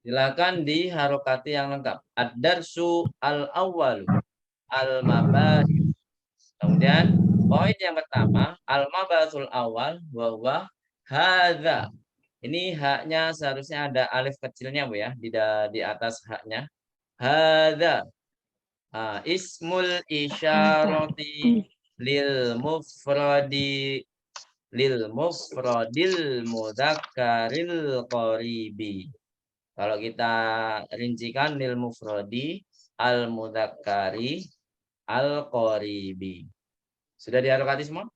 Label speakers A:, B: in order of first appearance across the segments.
A: Silakan diharokati yang lengkap. Ad-darsu al-awwalu al-mabahis. Kemudian poin yang pertama, al-mabasul awal bahwa hadza. Ini haknya seharusnya ada alif kecilnya Bu ya di atas haknya. Hadza. Ismul isyarati lil mufradil mudzakaril qaribi. Kalau kita rincikan lil mufradi al mudzakkari al qaribi. Sudah diharokati semua?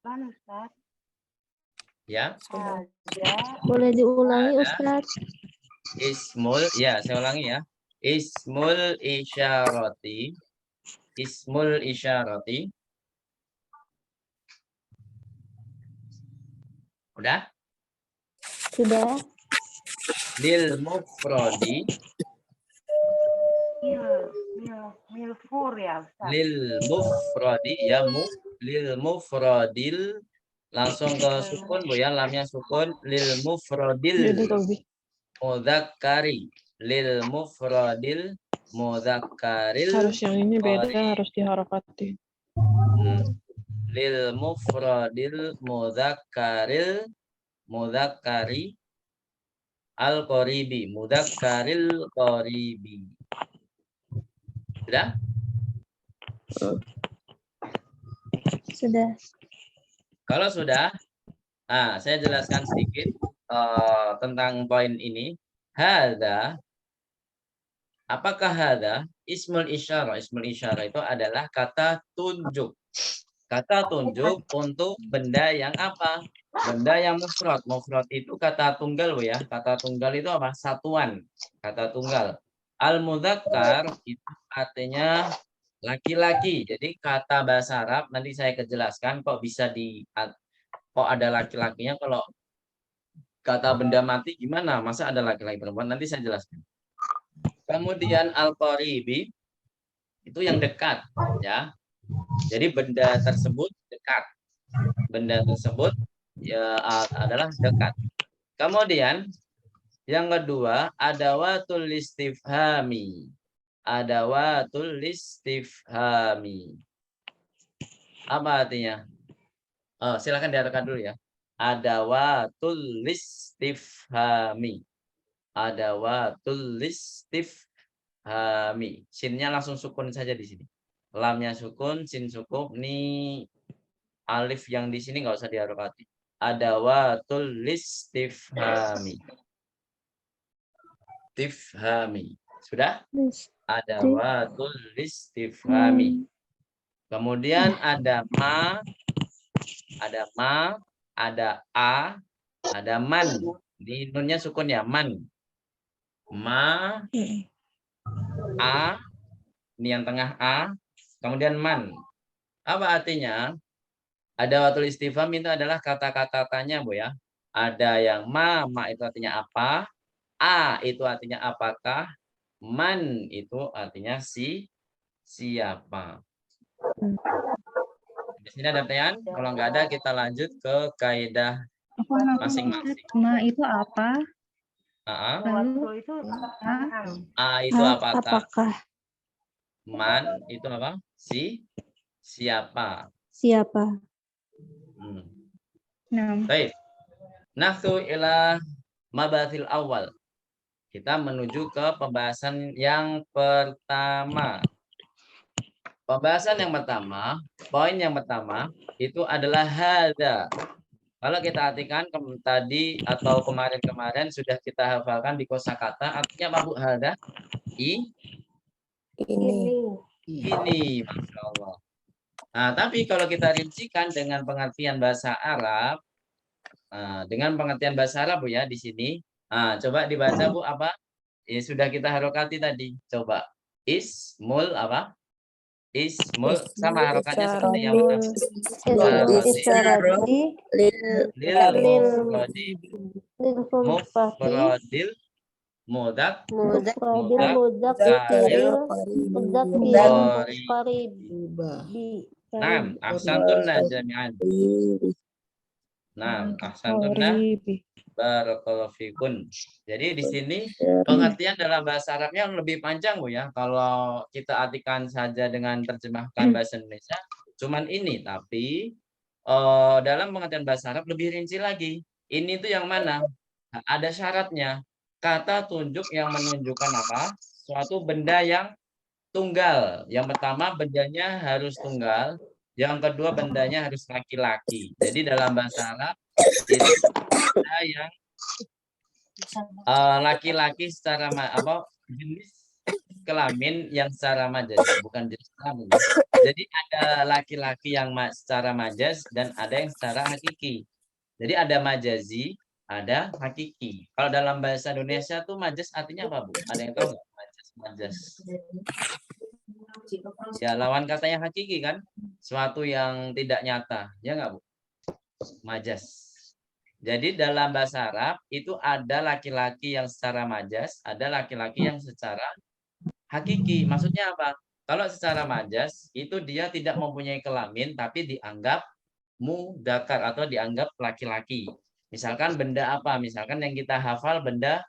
B: Mana, Ustaz?
A: Ya.
C: Boleh diulangi, Ustaz?
A: Ismul, ya saya ulangi ya. Ismul isyarati. Udah?
C: Sudah.
A: Lil mufradi.
B: Milfur ya, Ustaz.
A: Lil mufradi ya lil mufradil langsung ke sukun Bu ya, lamnya sukun lil mufradil mudzakkari lil mufradil mudzakkaril
D: Harus yang ini beda, harus diharokati.
A: Lil mufradil mudzakkari al qaribi mudzakkaril qaribi. Sudah?
C: Sudah.
A: Kalau sudah, saya jelaskan sedikit tentang poin ini. Hadza, apakah hadza? Ismul isyarah. Ismul isyarah itu adalah kata tunjuk. Kata tunjuk untuk benda yang apa? Benda yang mufrad. Mufrad itu kata tunggal Bu ya. Kata tunggal itu apa? Satuan. Kata tunggal. Al-mudzakkar itu artinya laki-laki. Jadi kata bahasa Arab nanti saya kejelaskan kok kok ada laki-lakinya. Kalau kata benda mati gimana? Masa ada laki-laki perempuan? Nanti saya jelaskan. Kemudian al-qaribi itu yang dekat ya. Jadi benda tersebut dekat. Benda tersebut ya adalah dekat. Kemudian yang kedua, adawatul istifhami. Adawatul istifhami. Apa artinya? Silakan diarahkan dulu ya. Adawatul istifhami. Adawatul istifhami. Sinnya langsung sukun saja di sini. Lamnya sukun, sin sukun. Ini alif yang di sini nggak usah diharokati. Adawatul istifhami. Istifhami. Sudah? Adawatul istifhami. Kemudian ada ada a, ada man. Di nunnya sukun ya, man. A, ini yang tengah a, kemudian man. Apa artinya? Adawatul istifham itu adalah kata-kata tanya Bu ya. Ada yang ma itu artinya apa? A itu artinya apakah? Man itu artinya siapa. Di sini ada pertanyaan? Kalau nggak ada kita lanjut ke kaidah masing-masing.
E: Ma itu apa?
B: Lalu itu
A: A itu apakah? Man
C: Apakah?
A: itu apa? Siapa.
C: Siapa?
A: Baik. Nafsu ila mabathil awal. Kita menuju ke pembahasan yang pertama. Pembahasan yang pertama, poin yang pertama itu adalah hadza. Kalau kita artikan tadi atau kemarin-kemarin sudah kita hafalkan di kosakata, artinya apa Bu? Hadza? Ini, Masya Allah. Nah, tapi kalau kita rincikan dengan pengertian bahasa Arab, Bu ya di sini. Coba dibaca Bu apa? Sudah kita harokati tadi. Coba ismul apa? Ismul sama harokatnya seperti yang mufradil Naam, ahsantunna jami'an. Naam, ahsantunna. Barakallahu fikun. Jadi di sini pengertian dalam bahasa Arabnya lebih panjang Bu ya. Kalau kita artikan saja dengan terjemahkan bahasa Indonesia, cuman ini. Tapi dalam pengertian bahasa Arab lebih rinci lagi. Ini tuh yang mana? Nah, ada syaratnya. Kata tunjuk yang menunjukkan apa? Suatu benda yang tunggal. Yang pertama bendanya harus tunggal. Yang kedua bendanya harus laki-laki. Jadi dalam bahasa Arab itu ada yang laki-laki secara jenis kelamin yang secara majaz, bukan jenis kelamin. Jadi ada laki-laki yang secara majaz dan ada yang secara hakiki. Jadi ada majazi, ada hakiki. Kalau dalam bahasa Indonesia tuh majaz artinya apa Bu? Ada yang tahu nggak? Majaz. Ya lawan katanya hakiki kan? Suatu yang tidak nyata, ya nggak Bu? Majaz. Jadi dalam bahasa Arab itu ada laki-laki yang secara majaz, ada laki-laki yang secara hakiki. Maksudnya apa? Kalau secara majaz itu dia tidak mempunyai kelamin tapi dianggap mudakar atau dianggap laki-laki. Misalkan benda apa? Misalkan yang kita hafal benda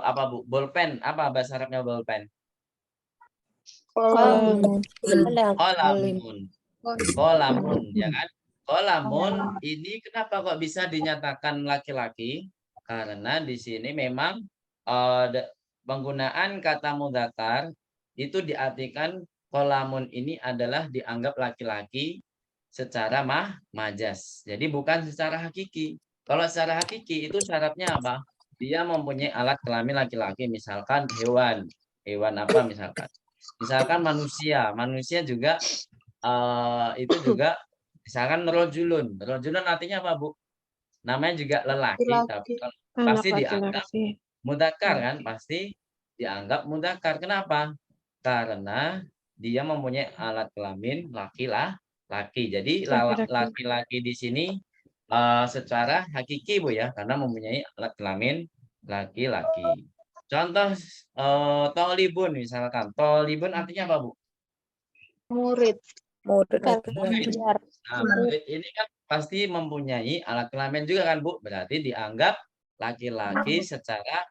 A: apa Bu? Bolpen. Apa bahasa Arabnya bolpen? Kolamun. Kolamun, ya kan? Kolamun ini kenapa kok bisa dinyatakan laki-laki? Karena di sini memang penggunaan kata mudzakkar itu diartikan kolamun ini adalah dianggap laki-laki secara majaz. Jadi bukan secara hakiki. Kalau secara hakiki itu syaratnya apa? Dia mempunyai alat kelamin laki-laki, misalkan hewan. Hewan apa misalkan? Misalkan manusia. Manusia juga itu juga misalkan rojulun. Rojulun artinya apa, Bu? Namanya juga lelaki, tapi pasti dianggap mudzakkar kan? Pasti dianggap mudzakkar. Kenapa? Karena dia mempunyai alat kelamin laki-laki. Jadi laki-laki di sini secara hakiki Bu ya, karena mempunyai alat kelamin laki-laki. Contoh tolibun misalkan. Tolibun artinya apa Bu?
C: Murid.
A: Nah, murid ini kan pasti mempunyai alat kelamin juga kan Bu? Berarti dianggap laki-laki secara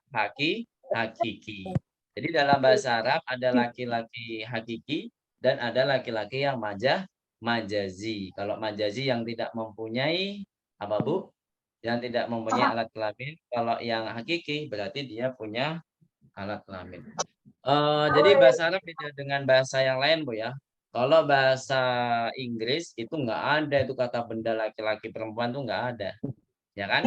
A: hakiki. Jadi dalam bahasa Arab ada laki-laki hakiki dan ada laki-laki yang majazi. Kalau majazi yang tidak mempunyai apa Bu? Yang tidak mempunyai alat kelamin. Kalau yang hakiki berarti dia punya alat kelamin. Jadi bahasa Arab beda dengan bahasa yang lain Bu ya. Kalau bahasa Inggris itu nggak ada itu kata benda laki-laki perempuan tuh nggak ada, ya kan?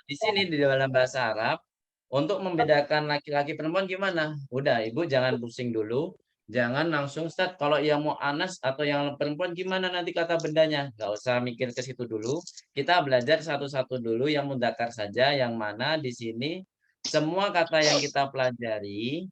A: Di sini di dalam bahasa Arab untuk membedakan laki-laki perempuan gimana? Udah Ibu jangan pusing dulu, jangan langsung start. Kalau yang mau anas atau yang perempuan gimana nanti kata bendanya? Nggak usah mikir ke situ dulu. Kita belajar satu-satu dulu yang mudzakkar saja, yang mana di sini semua kata yang kita pelajari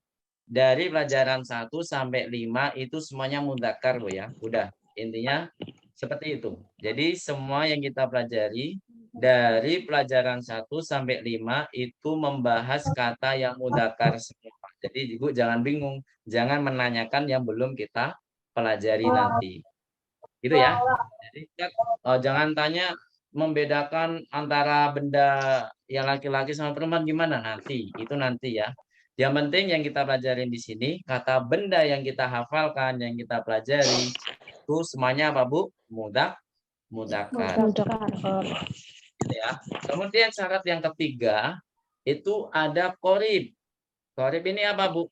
A: dari pelajaran 1 sampai 5 itu semuanya mudzakkar Bu ya. Udah, intinya seperti itu. Jadi semua yang kita pelajari dari pelajaran 1 sampai 5 itu membahas kata yang mudzakkar semua. Jadi Ibu jangan bingung, jangan menanyakan yang belum kita pelajari nanti. Gitu ya. Jadi jangan tanya membedakan antara benda yang laki-laki sama perempuan gimana nanti. Itu nanti ya. Yang penting yang kita pelajarin di sini, kata benda yang kita hafalkan, yang kita pelajari, itu semuanya apa Bu? Mudzakkar. Gitu ya. Kemudian syarat yang ketiga, itu ada qorib. Qorib ini apa Bu?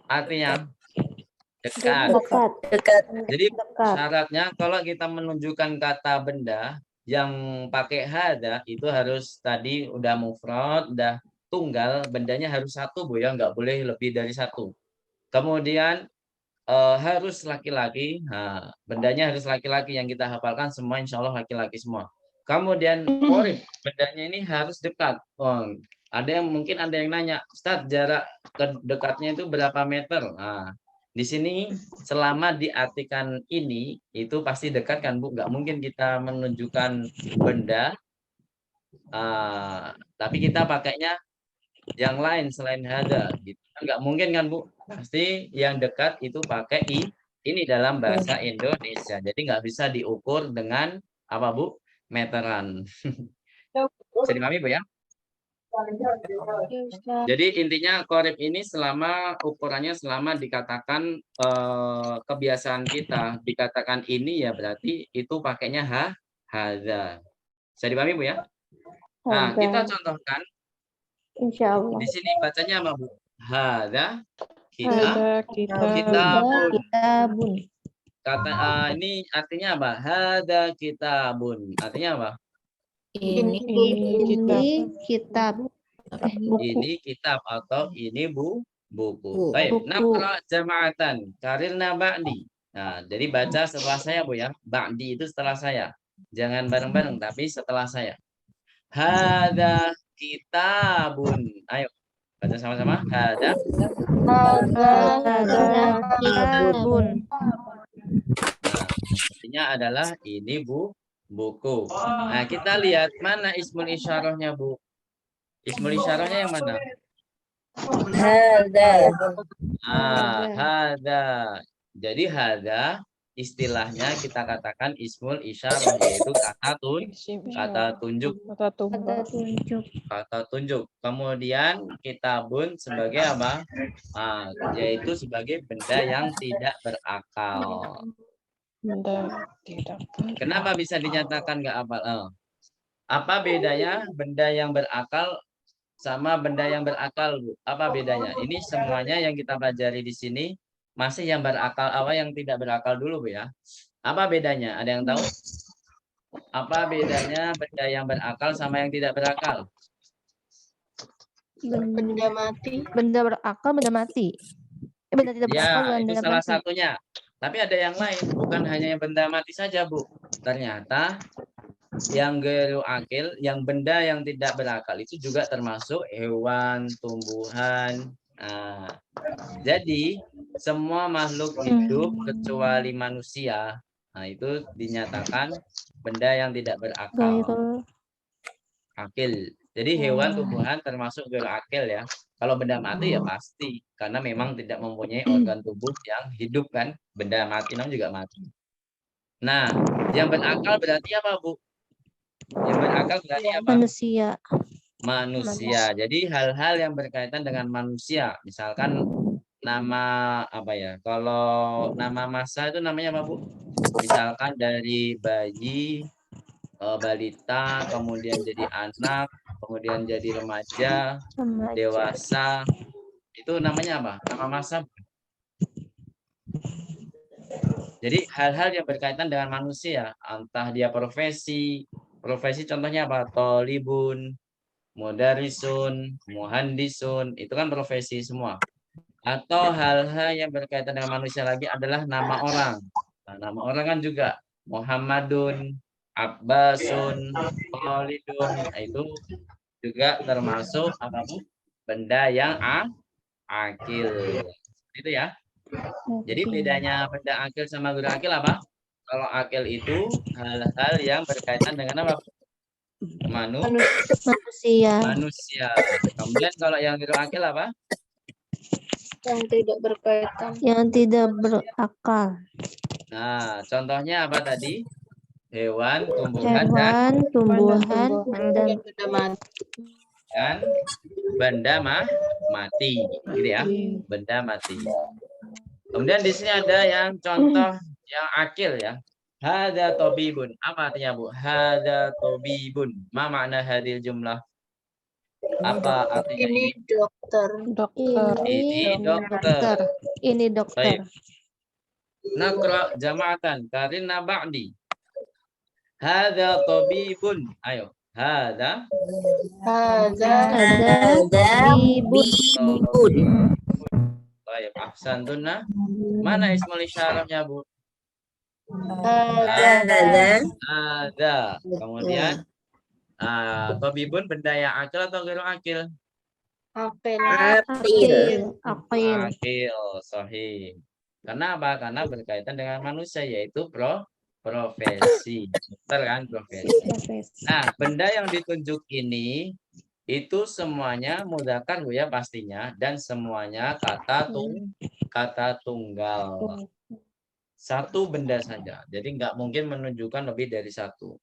A: Artinya dekat. Jadi syaratnya kalau kita menunjukkan kata benda yang pakai hada, itu harus tadi udah mufrad, udah tunggal, bendanya harus satu Bu ya, nggak boleh lebih dari satu. Kemudian harus laki-laki, nah, bendanya harus laki-laki yang kita hafalkan semua insya Allah laki-laki semua. Kemudian qorib, bendanya ini harus dekat. Ada yang mungkin ada yang nanya, Ustaz jarak dekatnya itu berapa meter? Nah, di sini selama diartikan ini itu pasti dekat kan Bu, nggak mungkin kita menunjukkan benda tapi kita pakainya yang lain selain hada gitu. Nggak mungkin kan Bu, pasti yang dekat itu pakai ini dalam bahasa Indonesia. Jadi nggak bisa diukur dengan apa Bu, meteran. Bisa dipahami Bu ya? Jadi intinya korib ini selama ukurannya selama dikatakan kebiasaan kita dikatakan ini ya berarti itu pakainya hadza. Bisa dipahami Bu ya? Nah, kita contohkan
C: Insya Allah.
A: di sini bacanya apa Bu? Hadza kita
D: Ada kita.
A: kitabun.
C: Kitabun.
A: Kata ini artinya apa? Hadza kitabun. Artinya apa?
C: Ini kitab. Buku.
A: Ini kitab atau ini buku. Baik,
C: Buku.
A: naqra jama'atan karirna ba'di. Nah, jadi baca setelah saya Bu ya. Ba'di itu setelah saya. Jangan bareng-bareng tapi setelah saya. Hadza kitabun. Ayo baca sama-sama. Hadza
C: Kitabun.
A: artinya adalah ini buku. Nah, kita lihat mana ismul isyarahnya Bu. Ismul isyarahnya yang mana? Hadza. Jadi hadza istilahnya kita katakan ismul isyarah yaitu kata tunjuk.
D: Kata tunggal.
A: Kata tunjuk. Kemudian kitabun sebagai apa? Yaitu sebagai benda yang tidak berakal.
D: Benda tidak.
A: Kenapa bisa dinyatakan nggak hafal? Apa bedanya benda yang berakal sama benda yang berakal, Bu? Apa bedanya? Ini semuanya yang kita pelajari di sini masih yang berakal, yang tidak berakal dulu, Bu ya. Apa bedanya? Ada yang tahu? Apa bedanya benda yang berakal sama yang tidak berakal?
C: Benda mati. Benda berakal, benda mati. Benda tidak berakal,
A: Ya, itu
C: benda
A: salah
C: mati.
A: satunya. Tapi ada yang lain, bukan hanya yang benda mati saja, Bu. Ternyata yang geru akil, yang benda yang tidak berakal itu juga termasuk hewan, tumbuhan. Nah, jadi semua makhluk hidup kecuali manusia, nah itu dinyatakan benda yang tidak berakal. Akil. Jadi hewan, tumbuhan termasuk geru akil ya. Kalau benda mati ya pasti, karena memang tidak mempunyai organ tubuh yang hidup kan. Benda mati namanya juga mati. Nah, yang berakal berarti apa, Bu? Yang berakal berarti apa? Manusia. Jadi hal-hal yang berkaitan dengan manusia. Misalkan nama apa ya? Kalau nama masa itu namanya apa, Bu? Misalkan dari bayi, balita, kemudian jadi anak, kemudian jadi remaja, dewasa. Itu namanya apa? Nama masa. Jadi hal-hal yang berkaitan dengan manusia, entah dia profesi contohnya apa? Tolibun, mudarisun, muhandisun, itu kan profesi semua. Atau hal-hal yang berkaitan dengan manusia lagi adalah nama orang. Nah, nama orang kan juga Muhammadun, Abbasun, Khalidun, itu juga termasuk apa Bu? Benda yang akil. Itu ya. Jadi bedanya benda akil sama guru akil apa? Kalau akil itu hal-hal yang berkaitan dengan apa?
C: Manusia.
A: Kemudian kalau yang guru akil apa?
C: Yang tidak berkaitan. Yang tidak berakal.
A: Nah, contohnya apa tadi? Hewan, tumbuhan, dan benda mati, gitu ya. Benda mati. Kemudian di sini ada yang contoh yang akil ya. Hada tobibun. Apa artinya, Bu? Hada tobibun. Ma makna hadil jumlah? Apa artinya ini?
C: Dokter.
A: Ini dokter.
C: Ini dokter.
A: Baik. Naqra jama'atan karina ba'di. Hada tobibun. Ayo. Hada tobibun. Baik, ahsantuna. Mana ismul isyarahnya, Bu? Ada. Kemudian tobibun benda yang akil atau gairu akil? Akil, sahih. Karena apa? Karena berkaitan dengan manusia yaitu profesi. Dokter kan profesi. Nah, benda yang ditunjuk ini itu semuanya mudzakkar Bu ya pastinya dan semuanya kata tunggal. Satu benda saja. Jadi nggak mungkin menunjukkan lebih dari satu.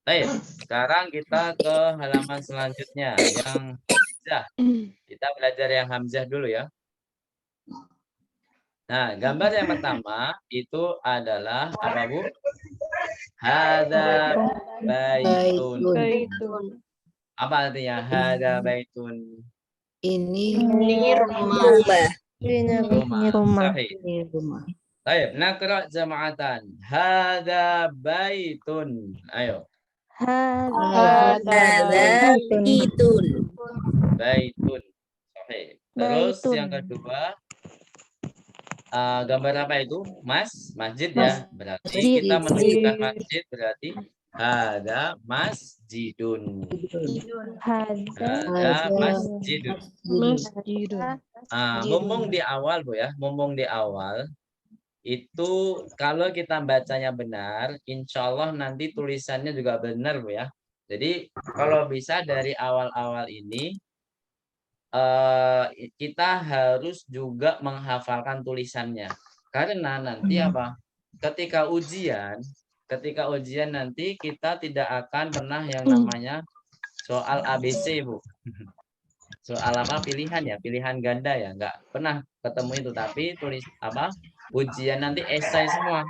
A: Baik, sekarang kita ke halaman selanjutnya yang Hamzah. Kita belajar yang Hamzah dulu ya. Nah, gambar yang pertama itu adalah apa, Bu? Hada baitun.
D: Baitun.
A: Apa artinya hada baitun?
D: Ini
C: Rumah. Ini rumah.
A: Sahih.
D: rumah.
A: Baik, nakra jama'atan. Hada baitun. Ayo.
C: Hada
D: Baitun.
A: Baitun. Sahih. Terus
C: Baitun.
A: yang kedua, gambar apa itu? Masjid ya. Berarti kita menunjukkan masjid berarti hada masjidun. Hada masjidun.
D: Masjidun.
A: Mumpung di awal, Bu ya. Mumpung di awal itu kalau kita bacanya benar, insya Allah nanti tulisannya juga benar, Bu ya. Jadi kalau bisa dari awal-awal ini kita harus juga menghafalkan tulisannya. Karena nanti apa? Ketika ujian nanti kita tidak akan pernah yang namanya soal ABC, Bu. Soal apa? Pilihan ya, pilihan ganda ya. Enggak pernah ketemu itu, tapi tulis apa? Ujian nanti esai semua.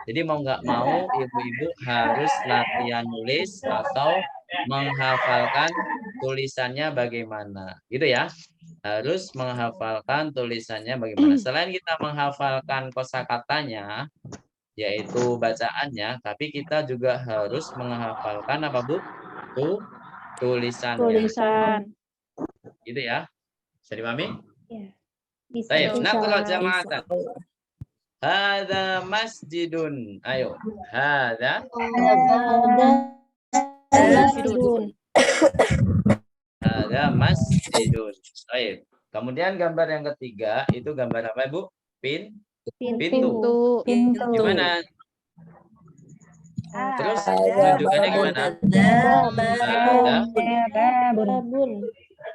A: Jadi mau nggak mau ibu-ibu harus latihan nulis atau menghafalkan tulisannya bagaimana. Gitu ya. Harus menghafalkan tulisannya bagaimana. Selain kita menghafalkan kosakatanya, yaitu bacaannya, tapi kita juga harus menghafalkan apa, Bu? Tulisannya.
C: Tulisan.
A: Gitu ya. Bisa dipahami?
C: Bisa.
A: Baik, naqra jama'atan. Hada masjidun. Ayo. Hada
C: Masjidun.
A: Hada masjidun. Baik. Kemudian gambar yang ketiga itu gambar apa, Bu? Pintu. Gimana? Terus menunjukkannya gimana?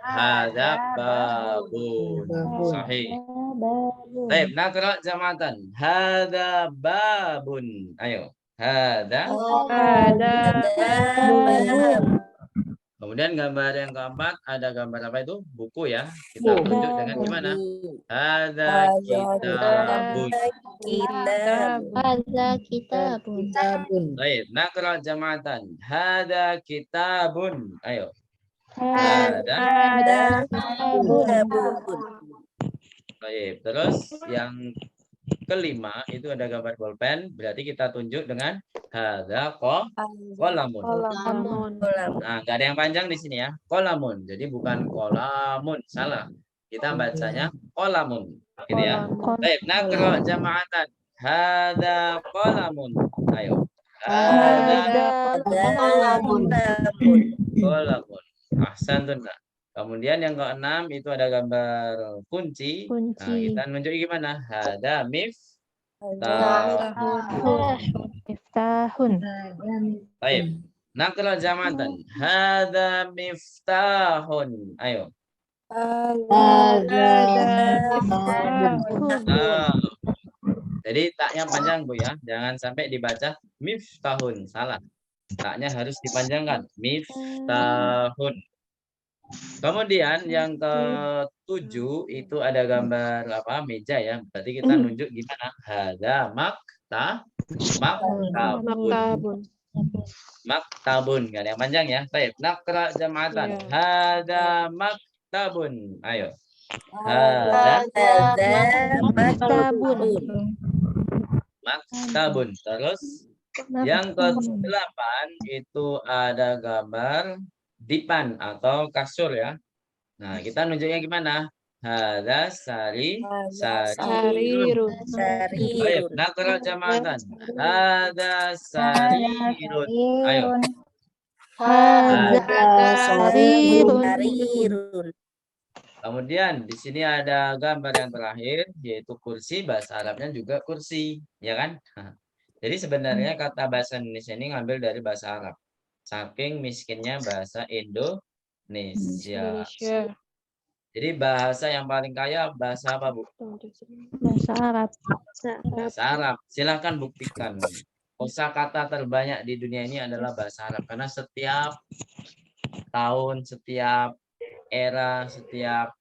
A: Hada babun. Sahih. Baik, naqra jama'atan. Hada babun. Ayo. Hada. Kemudian gambar yang keempat ada gambar apa itu? Buku ya. Kita tunjuk dengan gimana? Hada kitabun.
C: Ada kitabun.
A: Baik, naqra jama'atan. Hada kitabun. Ayo.
C: Ada kitabun.
A: Baik, terus yang kelima itu ada gambar bolpen, berarti kita tunjuk dengan hada qalamun. Nah, nggak ada yang panjang di sini ya. Qalamun. Jadi bukan qalamun, salah. Kita bacanya qalamun. Gitu ya. Baik, naqra jama'atan. Hada qalamun. Ayo. Hada qalamun. Ahsantun. Kemudian yang keenam itu ada gambar kunci. Nah, kita nunjuk gimana? Hada
C: Miftahun.
A: Baik. Naqra jama'atan. Hada miftahun. Ayo. Jadi taknya panjang, Bu ya. Jangan sampai dibaca miftahun. Salah. Taknya harus dipanjangkan. Miftahun. Kemudian yang ke-7 itu ada gambar apa? Meja ya. Berarti kita nunjuk gimana? Hada maktabun. Maktabun. Enggak ada yang panjang ya. Baik, naqra jama'atan. Hada maktabun. Ayo. Hada maktabun. Terus yang ke-8 itu ada gambar dipan atau kasur ya. Nah, kita nunjuknya gimana? Hada sarirun. Baik, naqra jama'atan. Hada sarirun. Ayo. Kemudian di sini ada gambar yang terakhir yaitu kursi, bahasa Arabnya juga kursi, ya kan? Jadi sebenarnya kata bahasa Indonesia ini ngambil dari bahasa Arab. Saking miskinnya bahasa Indonesia. Jadi bahasa yang paling kaya bahasa apa, Bu?
C: Bahasa Arab.
A: Bahasa Arab. Silahkan buktikan. kosakata terbanyak di dunia ini adalah bahasa Arab. Karena setiap tahun, setiap era, setiap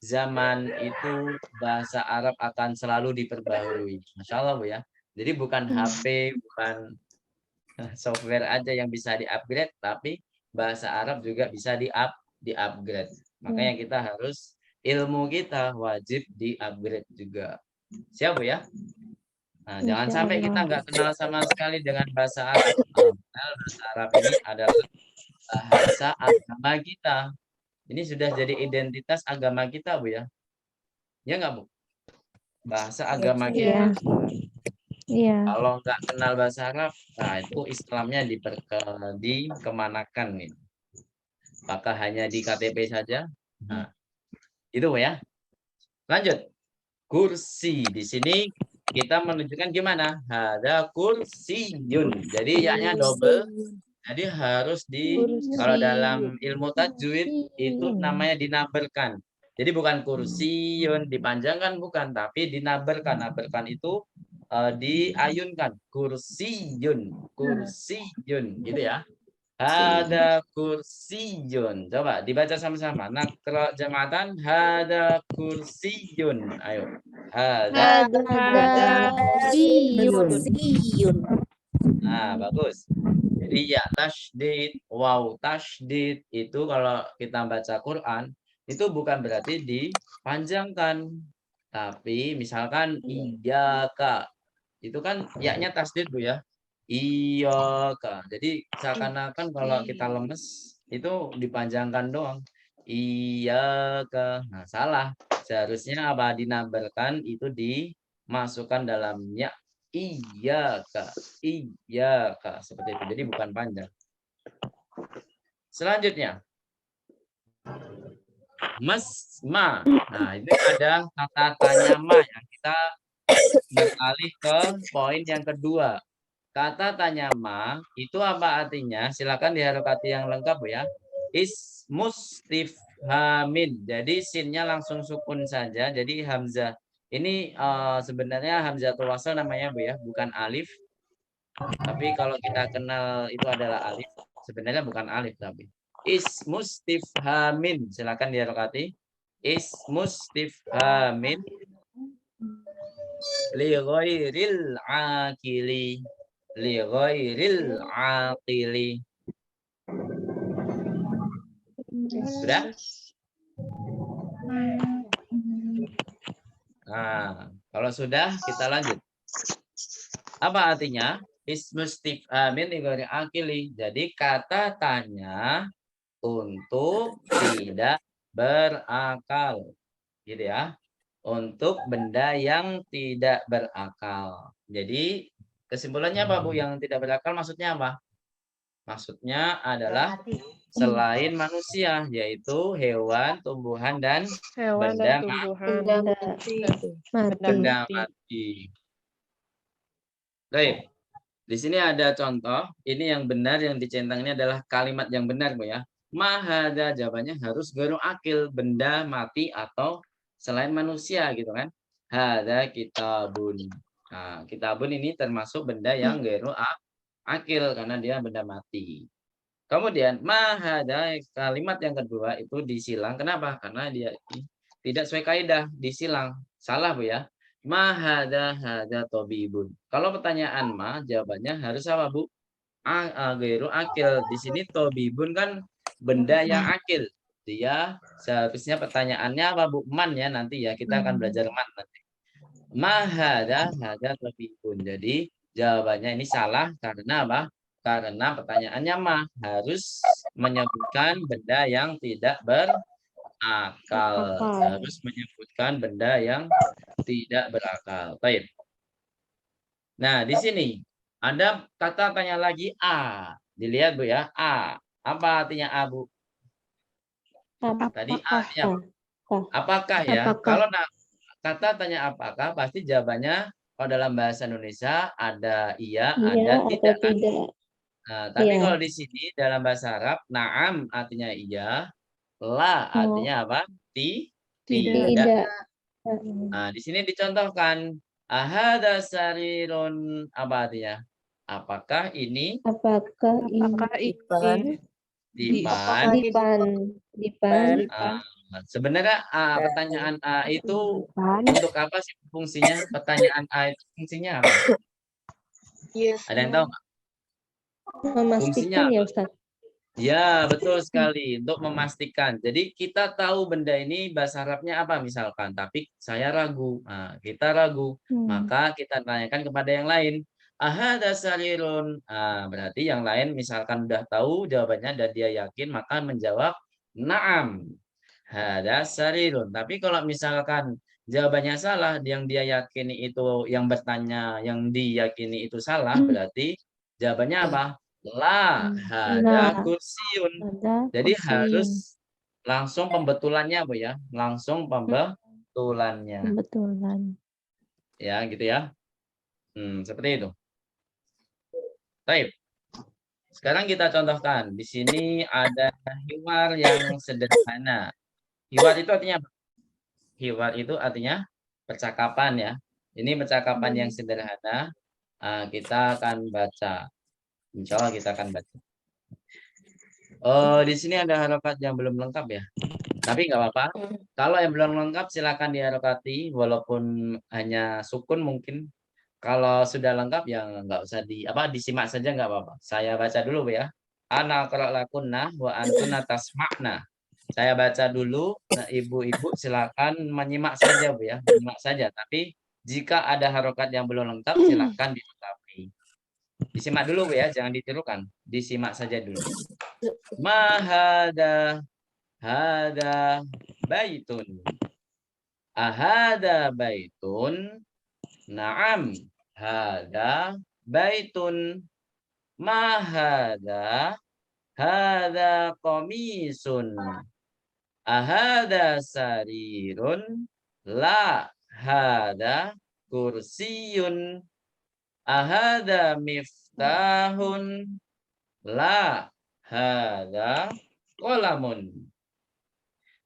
A: zaman itu bahasa Arab akan selalu diperbaharui. Masya Allah, Bu ya. Jadi bukan HP, bukan software aja yang bisa di-upgrade, tapi bahasa Arab juga bisa di-upgrade. Makanya kita harus ilmu kita wajib di-upgrade juga. Siap, Bu ya? Nah, jangan sampai kita nggak kenal sama sekali dengan bahasa Arab. Padahal bahasa Arab ini adalah bahasa agama kita. Ini sudah jadi identitas agama kita, Bu ya. Ya nggak, Bu? Bahasa agama kita.
C: Iya.
A: Kalau nggak kenal bahasa Arab, nah itu Islamnya dikemanakan nih. Apakah hanya di KTP saja? Nah, itu, Bu ya. Lanjut. Kursi. Di sini kita menunjukkan gimana? Ada kursiyun. Jadi yaknya double. Jadi harus kalau dalam ilmu tajwid itu namanya dinaberkan. Jadi bukan kursiyun dipanjangkan, bukan, tapi dinaberkan. Naberkan itu diayunkan. Kursiyun, kursiyun, gitu ya. Ada kursiyun. Coba dibaca sama-sama. Nakra jamatan hada kursiyun. Ayo. Hada.
D: Kursiyun.
A: Nah, bagus. Jadi ya tasydid, waw tasydid itu kalau kita baca Quran itu bukan berarti dipanjangkan. Tapi misalkan iyyaka itu kan yaknya tasydid, Bu ya. Iyyaka. Jadi seakan-akan kalau kita lemes itu dipanjangkan doang. Iyyaka. Nah, salah. Seharusnya apa dinabarkan itu dimasukkan dalam ya. Iyyaka. Iyyaka. Seperti itu. Jadi bukan panjang. Selanjutnya. Masma. Nah, ini ada kata tanya ma yang kita beralih ke poin yang kedua. Kata tanya ma itu apa artinya? Silakan diharokati yang lengkap, Bu ya. Ismustifhamin. Jadi sinnya langsung sukun saja. Jadi hamzah. Ini sebenarnya hamzatul wasl namanya, Bu ya, bukan alif. Tapi kalau kita kenal itu adalah alif. Sebenarnya bukan alif tapi. Ismustifhamin. Silakan diharokati. Ismustifhamin li ghairil akili. Li ghairil aqili. Sudah? Nah, kalau sudah kita lanjut. Apa artinya? Ismustifhamin li ghairil aqili. Jadi kata tanya untuk tidak berakal. Gitu ya. Untuk benda yang tidak berakal. Jadi kesimpulannya apa, Bu? Yang tidak berakal maksudnya apa? Maksudnya adalah selain manusia, yaitu hewan, tumbuhan, dan benda mati. Baik. Di sini ada contoh. Ini yang benar, yang dicentang ini adalah kalimat yang benar, Bu ya. Mahada jawabannya harus ghairu akil, benda mati atau selain manusia gitu kan. Hada kitabun. Nah, kitabun ini termasuk benda yang ghairu akil karena dia benda mati. Kemudian mahada kalimat yang kedua itu disilang. Kenapa? Karena dia tidak sesuai kaidah, disilang. Salah, Bu ya. Mahada hada tobibun. Kalau pertanyaan jawabannya harus apa, Bu? Ghairu akil. Di sini tobibun kan benda yang akil. Dia seharusnya pertanyaannya apa, Bu? Man ya nanti ya. Kita akan belajar man nanti. Mahada hada tobibun. Jadi jawabannya ini salah karena apa? Karena pertanyaannya harus menyebutkan benda yang tidak berakal. Harus menyebutkan benda yang tidak berakal. Baik. Nah, di sini ada kata tanya lagi A. Dilihat, Bu ya. A. Apa artinya A, Bu? Tadi A artinya apakah ya? Kalau kata tanya apakah, pasti jawabannya kalau dalam bahasa Indonesia ada iya, ada tidak. Kan? Nah, tapi kalau di sini dalam bahasa Arab, na'am artinya iya, la artinya apa? Tidak. Nah, di sini dicontohkan ahada sarirun apa artinya? Apakah ini
C: Apakah
D: Dipan.
A: dipan?
C: dipan?
A: Ah, sebenarnya pertanyaan A itu untuk apa sih fungsinya? Pertanyaan A itu fungsinya apa? Ada yang tahu nggak? Fungsinya
C: Memastikan ya
A: apa?
C: Ustaz.
A: Ya, betul sekali. Untuk memastikan. Jadi kita tahu benda ini bahasa Arabnya apa misalkan, tapi saya ragu. Nah, kita ragu. Maka kita tanyakan kepada yang lain. Ahada sarirun. Berarti yang lain misalkan udah tahu jawabannya dan dia yakin, maka menjawab na'am. Hada sarirun. Tapi kalau misalkan jawabannya salah, yang dia yakini itu, yang bertanya, yang diyakini itu salah, berarti jawabannya apa? La hada
C: La
A: kursiun.
C: ada
A: Jadi
C: kursiun.
A: harus langsung pembetulannya Bu ya. Langsung pembetulannya.
C: Kebetulan.
A: Ya, gitu ya. Seperti itu. Baik. Sekarang kita contohkan. Di sini ada hiwar yang sederhana. Hiwar itu artinya apa? Hiwar itu artinya percakapan ya. Ini percakapan yang sederhana. Kita akan baca. Insya Allah kita akan baca. Di sini ada harokat yang belum lengkap ya. Tapi nggak apa-apa. Kalau yang belum lengkap silakan diharokati. Walaupun hanya sukun mungkin. Kalau sudah lengkap ya nggak usah disimak saja nggak apa-apa. Saya baca dulu ya. Ana qara'lakunna wa antuna tasma'na. Saya baca dulu. Nah, ibu-ibu silakan menyimak saja Bu ya. Menyimak saja. Tapi jika ada harokat yang belum lengkap silakan dilengkapi. Disimak dulu Bu ya, jangan ditirukan. Disimak saja dulu. Mahada hada baitun. Ahada baitun. Naam. Hada baitun. Mahada hada qamisun. Ahada sarirun. La hada kursiyun. Ahada miftahun. La hada qalamun.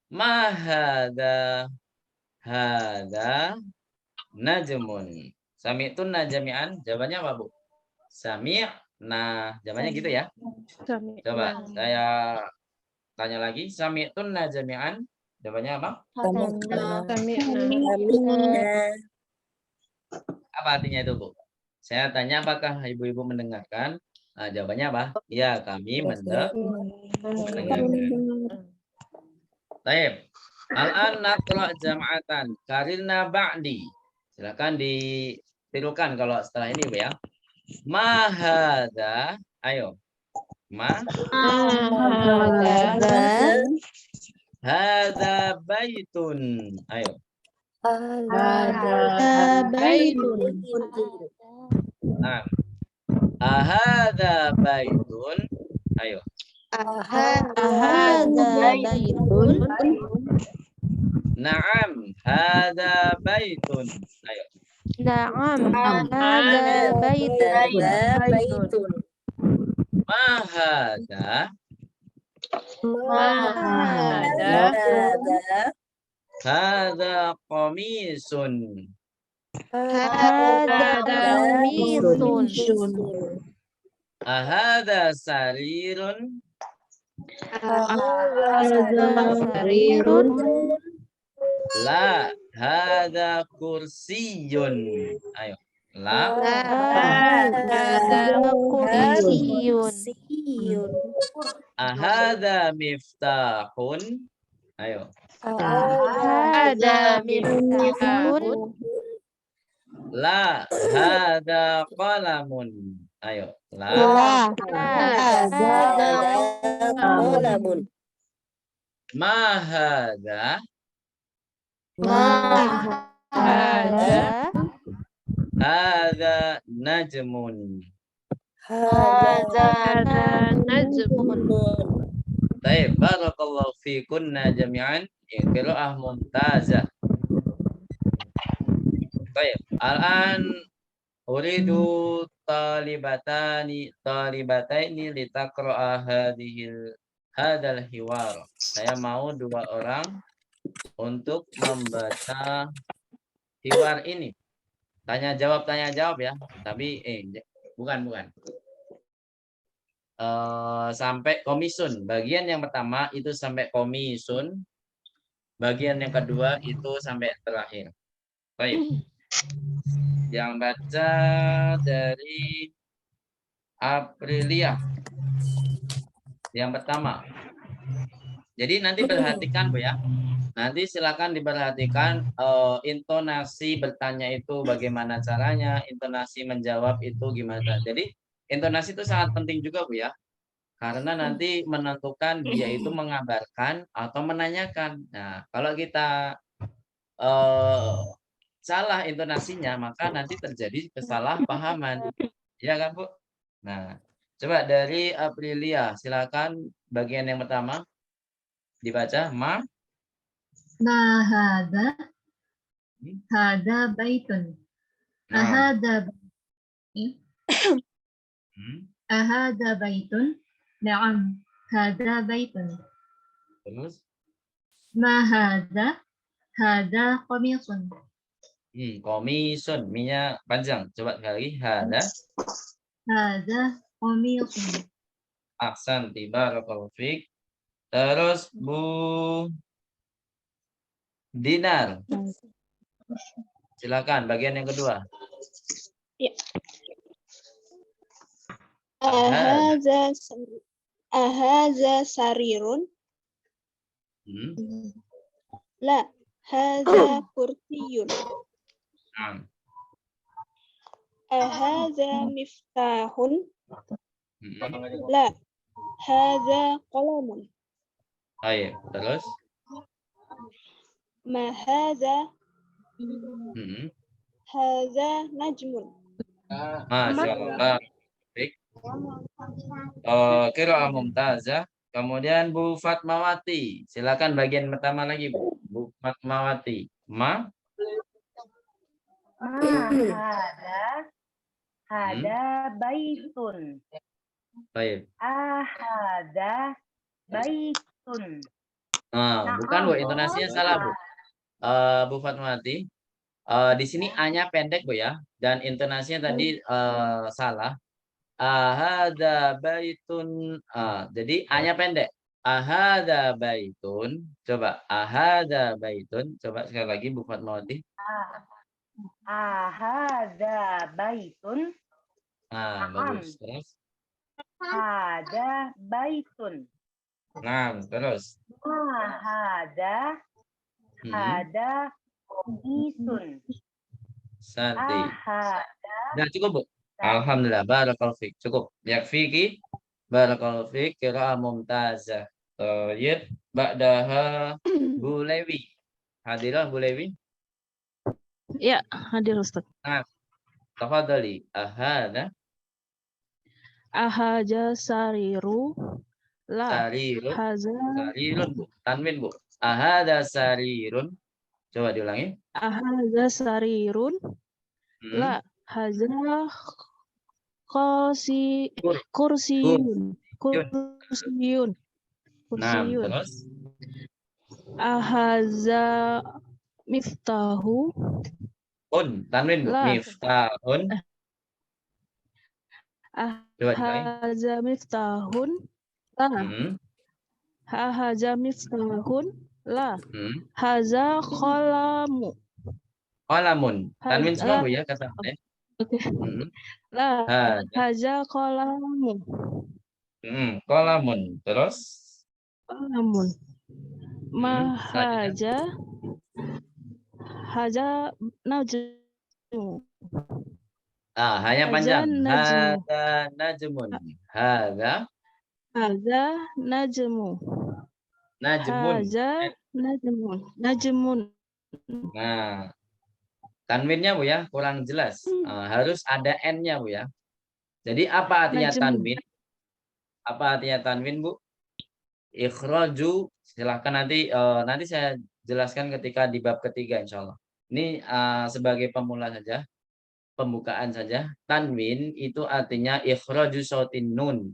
A: Ma hada najmun. Sami'tunna jami'an. Jawabannya apa, Bu? Sami'na. Jawabannya gitu ya. Coba saya tanya lagi. Sami'tunna jami'an. Jawabannya apa? Apa artinya itu, Bu? Saya tanya apakah ibu-ibu mendengarkan? Jawabannya apa? Ya, kami mendengarkan. Baik. Al-an naqra jam'atan karirna ba'di. Silakan ditirukan kalau setelah ini Bu ya. Ma hadza. Ayo. Ma hadza baitun. Ayo. Nah. Ahadza baitun. Ayo.
C: Ahada baitun.
A: Naam, hadza baitun. Ayo.
C: Naam, hada baitun.
A: Ma hadza hadza qamisun.
C: Hada qamisun.
A: Ahadza sarirun.
C: Hada sarirun.
A: La hadza kursiyun. Ayo. La
C: Hada kursiyun.
A: ahadza miftahun. Ayo.
C: Hada miftahun.
A: La hadza qalamun. Ayo. La
C: Hada qalamun.
A: ma hadza
C: Hada
A: najmun.
C: najmun.
A: Baik, barakallahu fikunna jami'an. Qiraah mumtazah. Baik, al-an uridu talibataini litaqra'a hadal hiwar. Saya mau 2 orang untuk membaca hiwar ini. Tanya jawab ya. Tapi Bukan. Sampai komisun. Bagian yang pertama itu sampai komisun. Bagian yang kedua itu sampai terakhir. Baik. Yang baca dari Aprilia. Yang pertama. Jadi nanti perhatikan Bu ya. Nanti silakan diperhatikan intonasi bertanya itu bagaimana caranya, intonasi menjawab itu gimana. Jadi intonasi itu sangat penting juga Bu ya. Karena nanti menentukan dia itu mengabarkan atau menanyakan. Nah, kalau kita salah intonasinya, maka nanti terjadi kesalahpahaman. Ya kan, Bu? Nah, coba dari Aprilia, silakan bagian yang pertama dibaca.
E: ما هذا هذا بيت
A: Nah,
E: أهذا بيت نعم هذا بيت
A: terus
E: ما هذا قميص
A: komisun, minyak panjang. Coba sekali lagi.
E: هذا قميص
A: Aksan tiba Fik. Terus Bu Dinar. Silakan bagian yang kedua.
F: أهذا سرير؟
A: Hmm.
F: لا، هذا كرسي.
A: Nah,
F: أهذا مفتاح؟
A: hmm.
F: لا، هذا قلم.
A: Ayo, terus.
F: ما هذا؟
A: Hmm.
F: هذا نجم.
A: Masya Allah. Baik. Qiraah mumtazah. Kemudian Bu Fatmawati. Silakan bagian pertama lagi, Bu. Bu Fatmawati.
B: Hada baitun.
A: Baik.
B: Hada baitun.
A: Nah, bukan Bu, intonasinya salah, Bu. Bu Fatmawati. Di sini A-nya pendek, Bu ya. Dan intonasinya tadi salah. Ahada baitun. Jadi A-nya pendek. Ahada baitun. Coba ahada baitun. Coba sekali lagi Bu Fatmawati.
B: Ahada baitun.
A: Nah, bagus. Terus.
B: Hada baitun.
A: Nah, terus.
B: Hada komisun.
A: Santi.
B: Ahada.
A: Nah, cukup, Bu. Alhamdulillah. Barakallahu fiik. Cukup. Yakfiki. Barakallahu fiik. Qiraah mumtazah. Thayyib. Ba'daha Bu Lewi. Hadirah Bu Lewi.
D: Ya, hadir Ustaz.
A: Nah, tafadhali. Ahada
D: Ahaja sariru. La.
A: sarirun.
D: Haza.
A: Sarirun, Bu. Tanwin, Bu. Ahada sarirun. Coba diulangi.
D: Ahaza sarirun. La. Haza kursiyun. Kursiyun.
A: Nah, terus.
D: Ahaza miftahu.
A: Tanwin, Bu.
D: La.
A: Miftahun. Coba diulangi.
D: Ahaza miftahun. La. Ahaza miftahun. La. Haza qalamu.
A: Qalamun. Tanwin semua, Bu ya, kata saya.
D: Oke. La. Haza qalamu.
A: Qalamun. Terus.
D: Qalamun. Mahaja. Haja najmu.
A: Hanya panjang. Hada najmun. Hada
D: Najmu.
A: najmun.
D: Haza najmun. Najmun.
A: Nah, tanwinnya Bu ya kurang jelas. Harus ada N-nya Bu ya. Jadi apa artinya tanwin? Apa artinya tanwin, Bu? Ikhraju. Silahkan nanti saya jelaskan ketika di bab ketiga insya Allah. Ini sebagai pemula saja. Pembukaan saja. Tanwin itu artinya ikhraju sautin nun.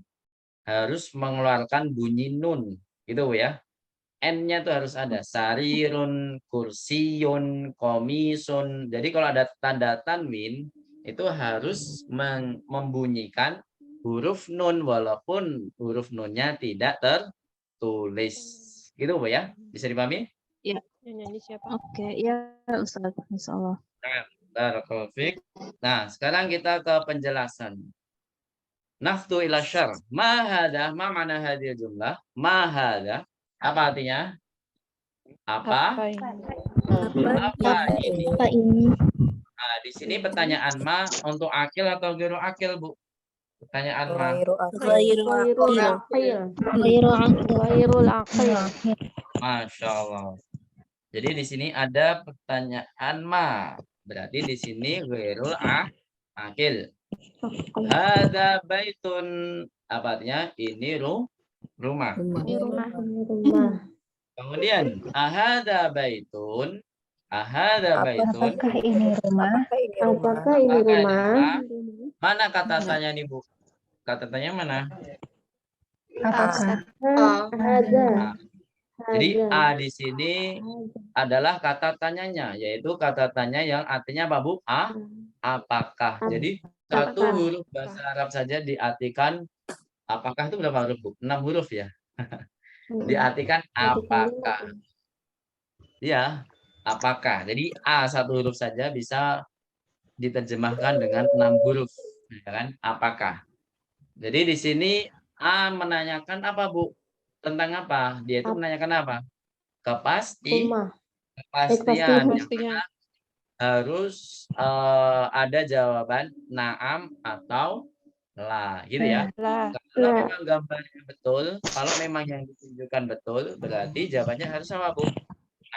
A: Harus mengeluarkan bunyi nun. Gitu Bu ya. N-nya tuh harus ada. Sarirun, kursiyun, komisun. Jadi kalau ada tanda tanwin, itu harus membunyikan huruf nun walaupun huruf nunnya tidak tertulis. Gitu Bu ya? Bisa dipahami?
D: Ya. Oke, ya Ustaz. Insyaallah.
A: Barakallahu fiik. Nah, sekarang kita ke penjelasan. Naftu ila syar. Ma hada, ma mana hadil jumlah? Ma hada. Apa artinya? Apa? Apa ini? Nah, di sini pertanyaan ma untuk akil atau gero akil, Bu? Pertanyaan ma.
C: Ghairul aqil.
A: Masya Allah. Jadi di sini ada pertanyaan ma. Berarti di sini ghairul akil. Hada baitun. Apa artinya? Ini rumah.
C: Ini rumah.
A: Kemudian ahada baitun. Ahada baitun.
B: ini rumah?
C: Apakah ini rumah?
A: Mana kata tanya nih Bu? Kata tanya mana?
B: Apakah?
C: Ada.
A: Jadi a di sini adalah kata tanyanya, yaitu kata tanya yang artinya apa Bu? Apakah. Jadi satu huruf bahasa Arab saja diartikan apakah itu berapa huruf Bu? 6 huruf ya. Diartikan apakah. Ya, apakah. Jadi a satu huruf saja bisa diterjemahkan dengan 6 huruf, ya kan? Apakah. Jadi di sini a menanyakan apa Bu? Tentang apa? Dia itu menanyakan apa? Kepastian. Yang mana harus ada jawaban naam atau la, gitu ya. Kalau memang gambarnya betul, kalau memang yang ditunjukkan betul, berarti jawabannya harus apa Bu?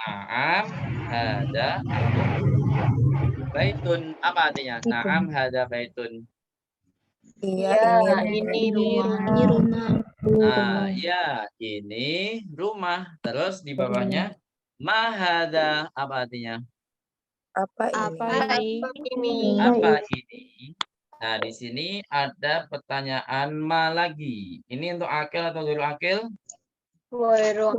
A: Naam hada baitun. Apa artinya? Naam hada baitun.
F: Iya, ini rumah. Ini rumah.
A: Nah, ya, ini rumah. Terus di bawahnya mahada. Apa artinya?
F: Apa ini?
A: Apa ini? Nah, di sini ada pertanyaan ma lagi. Ini untuk akil atau guru akil? Guru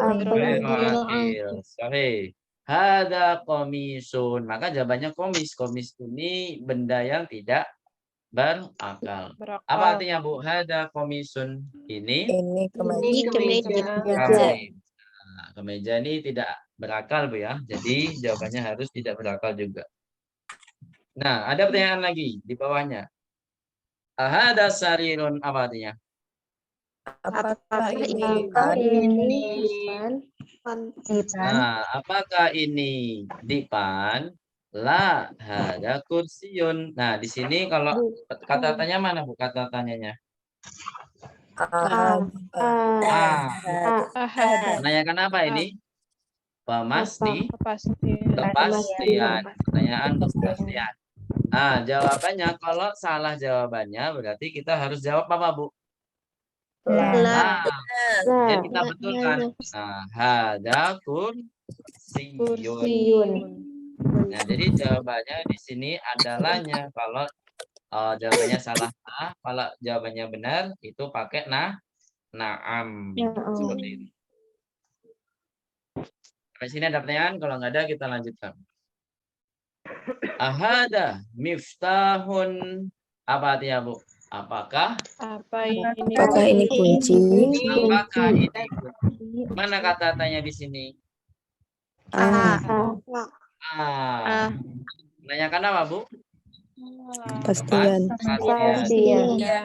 A: akil. Sorry. Hada komisun. Maka jawabannya komis. Komis ini benda yang tidak berakal. Apa artinya Bu? Hada komisun. Ini
F: Kemeja.
A: Nah, kemeja ini tidak berakal Bu ya. Jadi jawabannya harus tidak berakal juga. Nah, ada pertanyaan lagi di bawahnya. Ahada sarirun. Apa artinya?
F: Apakah ini?
A: Nah, apakah ini dipan? La hada kursiun. Nah, di sini kalau kata tanya mana Bu? Kata tanyanya. Menanyakan apa ini? Kepastian. Pertanyaan untuk kepastian. Nah, jawabannya kalau salah jawabannya berarti kita harus jawab apa, Bu? Ya kita betulkan. Nah, hada kursiyun. Nah, jadi jawabannya di sini adalahnya. Kalau jawabannya salah kalau jawabannya benar itu pakai naam. Seperti itu. Sampai sini ada pertanyaan? Kalau nggak ada kita lanjutkan. Ahada miftahun. Apa artinya Bu? Apakah
F: ini kunci?
A: Apakah ini kunci? Mana kata tanya di sini? Menanyakan apa Bu?
F: Pastian.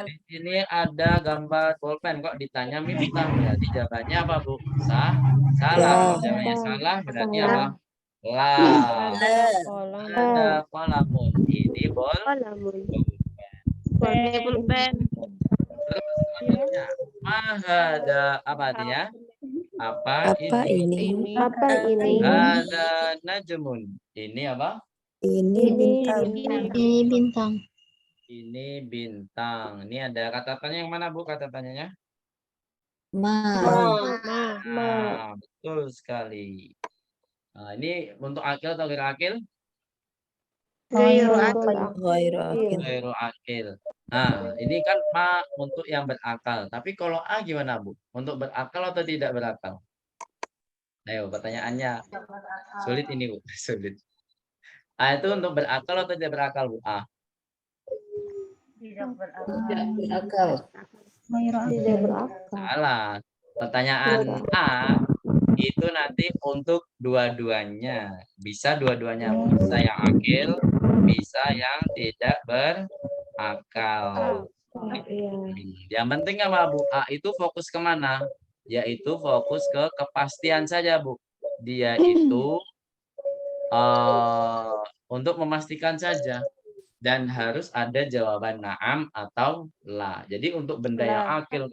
A: Di sini ada gambar bolpen kok ditanya miftah. Berarti jawabannya apa Bu? Salah. Kalau jawabannya salah berarti apa? Ada kolamun. Ini
D: Pulpen.
A: Terus selanjutnya, mahada apa artinya? Apa ini? Ada najmun. Ini apa?
F: Ini bintang.
A: Ini bintang. Ini ada kata tanya yang mana Bu? Kata tanyanya? Nah, betul sekali. Nah, ini untuk akil atau ghair akil? Ghairul akil. Nah, ini kan ma untuk yang berakal. Tapi kalau a gimana Bu? Untuk berakal atau tidak berakal? Ayo, pertanyaannya sulit ini Bu, sulit. Itu untuk berakal atau tidak berakal, Bu?
E: Tidak
F: Berakal.
B: Ghairu
C: Tidak
B: akil.
C: berakal.
A: Salah. Pertanyaan A itu nanti untuk dua-duanya. Bisa dua-duanya. Bisa yang akil, bisa yang tidak berakal.
C: Iya.
A: Yang penting sama Bu A itu fokus kemana? Yaitu fokus ke kepastian saja, Bu. Dia itu untuk memastikan saja. Dan harus ada jawaban na'am atau la. Jadi untuk benda yang akil,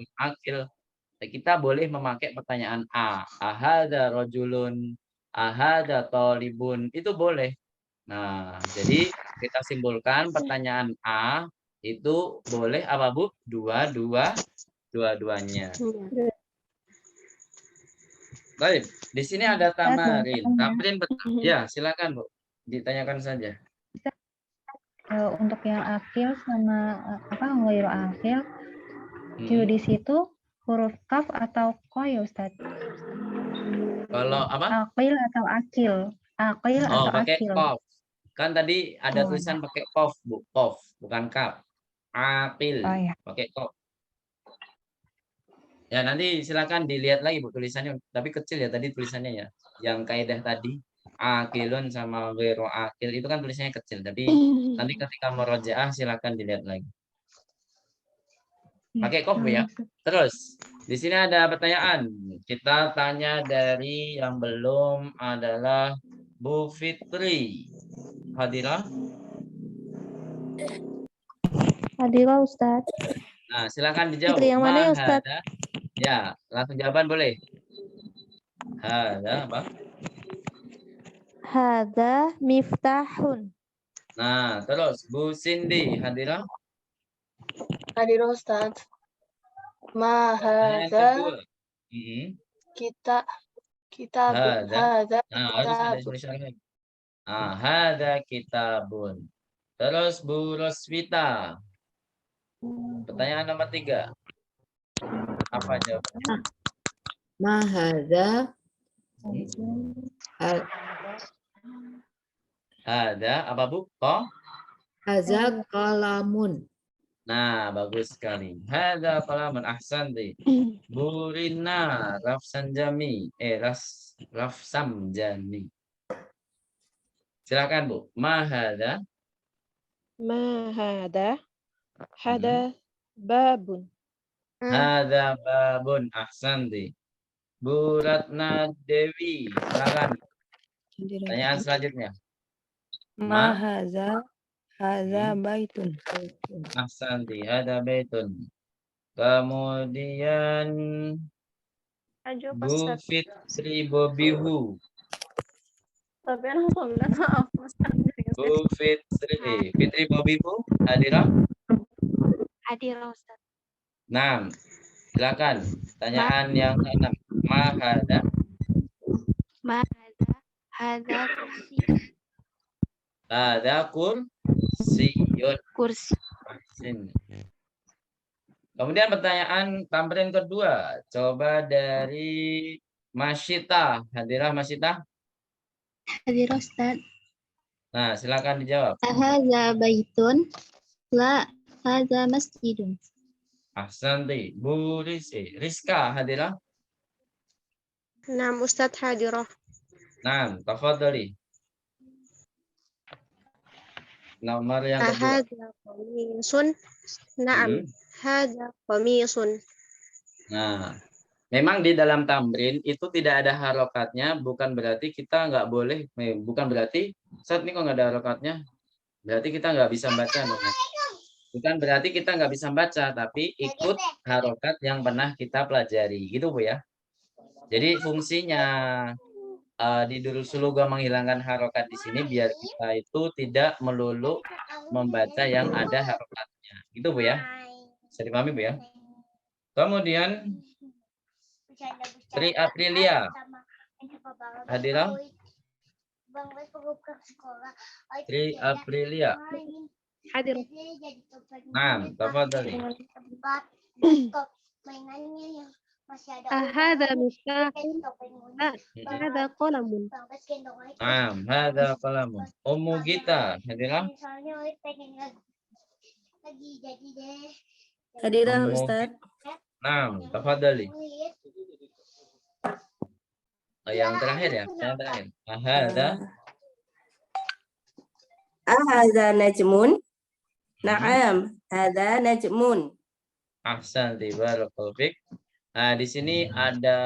A: kita boleh memakai pertanyaan A. Ahada rojulun, ahada tolibun. Itu boleh. Nah, jadi kita simpulkan pertanyaan A itu boleh apa, Bu? Dua-duanya. Baik, di sini ada Tamarin. Tamarin ya, silakan, Bu. Ditanyakan saja.
B: Untuk yang akil sama ghairu akil,
A: Hmm.
B: di situ huruf kaf atau ko ya Ustaz?
A: Kalau apa?
B: Akil atau akil? Akil
A: Oh,
B: atau
A: pakai
B: akil?
A: kof. Kan tadi ada
B: Oh,
A: tulisan pakai kof, Bu. Kof, bukan kaf. Akil,
B: Oh ya.
A: pakai kof. Ya, nanti silakan dilihat lagi, Bu, tulisannya. Tapi kecil ya tadi tulisannya ya. Yang kaidah tadi, akilun sama ghairu akil itu kan tulisannya kecil. Tapi nanti ketika murojaah silakan dilihat lagi. Pakai kof, Bu, ya. Terus, di sini ada pertanyaan. Kita tanya dari yang belum adalah Bu Fitri. Hadirah?
C: Hadirah Ustaz.
A: Nah, silakan dijawab.
C: Fitri yang mana ya, Ustaz?
A: Mahada. Ya, langsung jawaban boleh. Hada apa?
C: Hada miftahun.
A: Nah, terus Bu Cindy hadirah.
F: Hadir Ustaz.
A: Nah, yang kedua.
F: Kita
A: Hada. Nah, harus ada tulisannya. Ah, hada kitabun. Terus Bu Roswita. Pertanyaan nomor 3. Apa jawabannya?
F: Mahadza
A: Hada apa, Bu? Ko?
F: hadza qalamun.
A: Nah, bagus sekali. Hada qalamun ahsanti. Burina Rafsanjani. Rafsamjani. Silakan, Bu. Mahada.
D: Mahada. Hada babun.
A: Hada babun ahsanti. Bu Ratna Dewi. Silakan. Pertanyaan selanjutnya.
F: Mahadza hadza baitun.
A: Ahsanti. Hada baitun. Kemudian Bu Fitri Bobihu.
D: Tapi alhamdulillah maaf Mas.
A: Bu Fitri. Fitri Bobihu hadirah?
C: Hadirah Ustaz.
A: Nah, silakan. Pertanyaan yang ke-6. Mahada.
C: Mahada. Hada kursi.
A: Hada kursiyun.
C: Kursi.
A: Kemudian pertanyaan tamrin kedua. Coba dari Masyita. Hadirah Masyita?
F: Hadir Ustaz.
A: Nah, silakan dijawab.
F: Hadza baitun la hadza masjidun.
A: Ahsanti. Bu Rizka hadirah?
F: Naam Ustaz hadirah.
A: Nah, tafadhali. Nomor yang kedua.
F: Hadza qamisun. Naam. Hadza qamisun.
A: Nah, memang di dalam tamrin itu tidak ada harokatnya, bukan berarti kita nggak boleh, bukan berarti saat ini kok nggak ada harokatnya, berarti kita nggak bisa baca. Bukan berarti kita nggak bisa baca, tapi ikut harokat yang pernah kita pelajari, gitu Bu ya. Jadi fungsinya di Durul Suluga menghilangkan harokat di sini biar kita itu tidak melulu membaca yang ada harokatnya, gitu Bu ya. Bisa dipahami Bu ya. Kemudian Tri Aprilia hadirah? Tri Aprilia.
D: Hadir.
A: Nah, tafadhali.
G: Mainannya yang
D: أهذا مفتاح لا هذا قلم
A: Hada qalamun. Ummu Gita, hadirah.
G: Hadirah
A: Ummu
G: Ustaz.
A: Naam, tafadhali. Oh, yang terakhir ya, yang terakhir. Hada.
G: Ahadza najmun? Na'am, hadza najmun.
A: Ahsanti barakallahu fik. Nah, di sini ada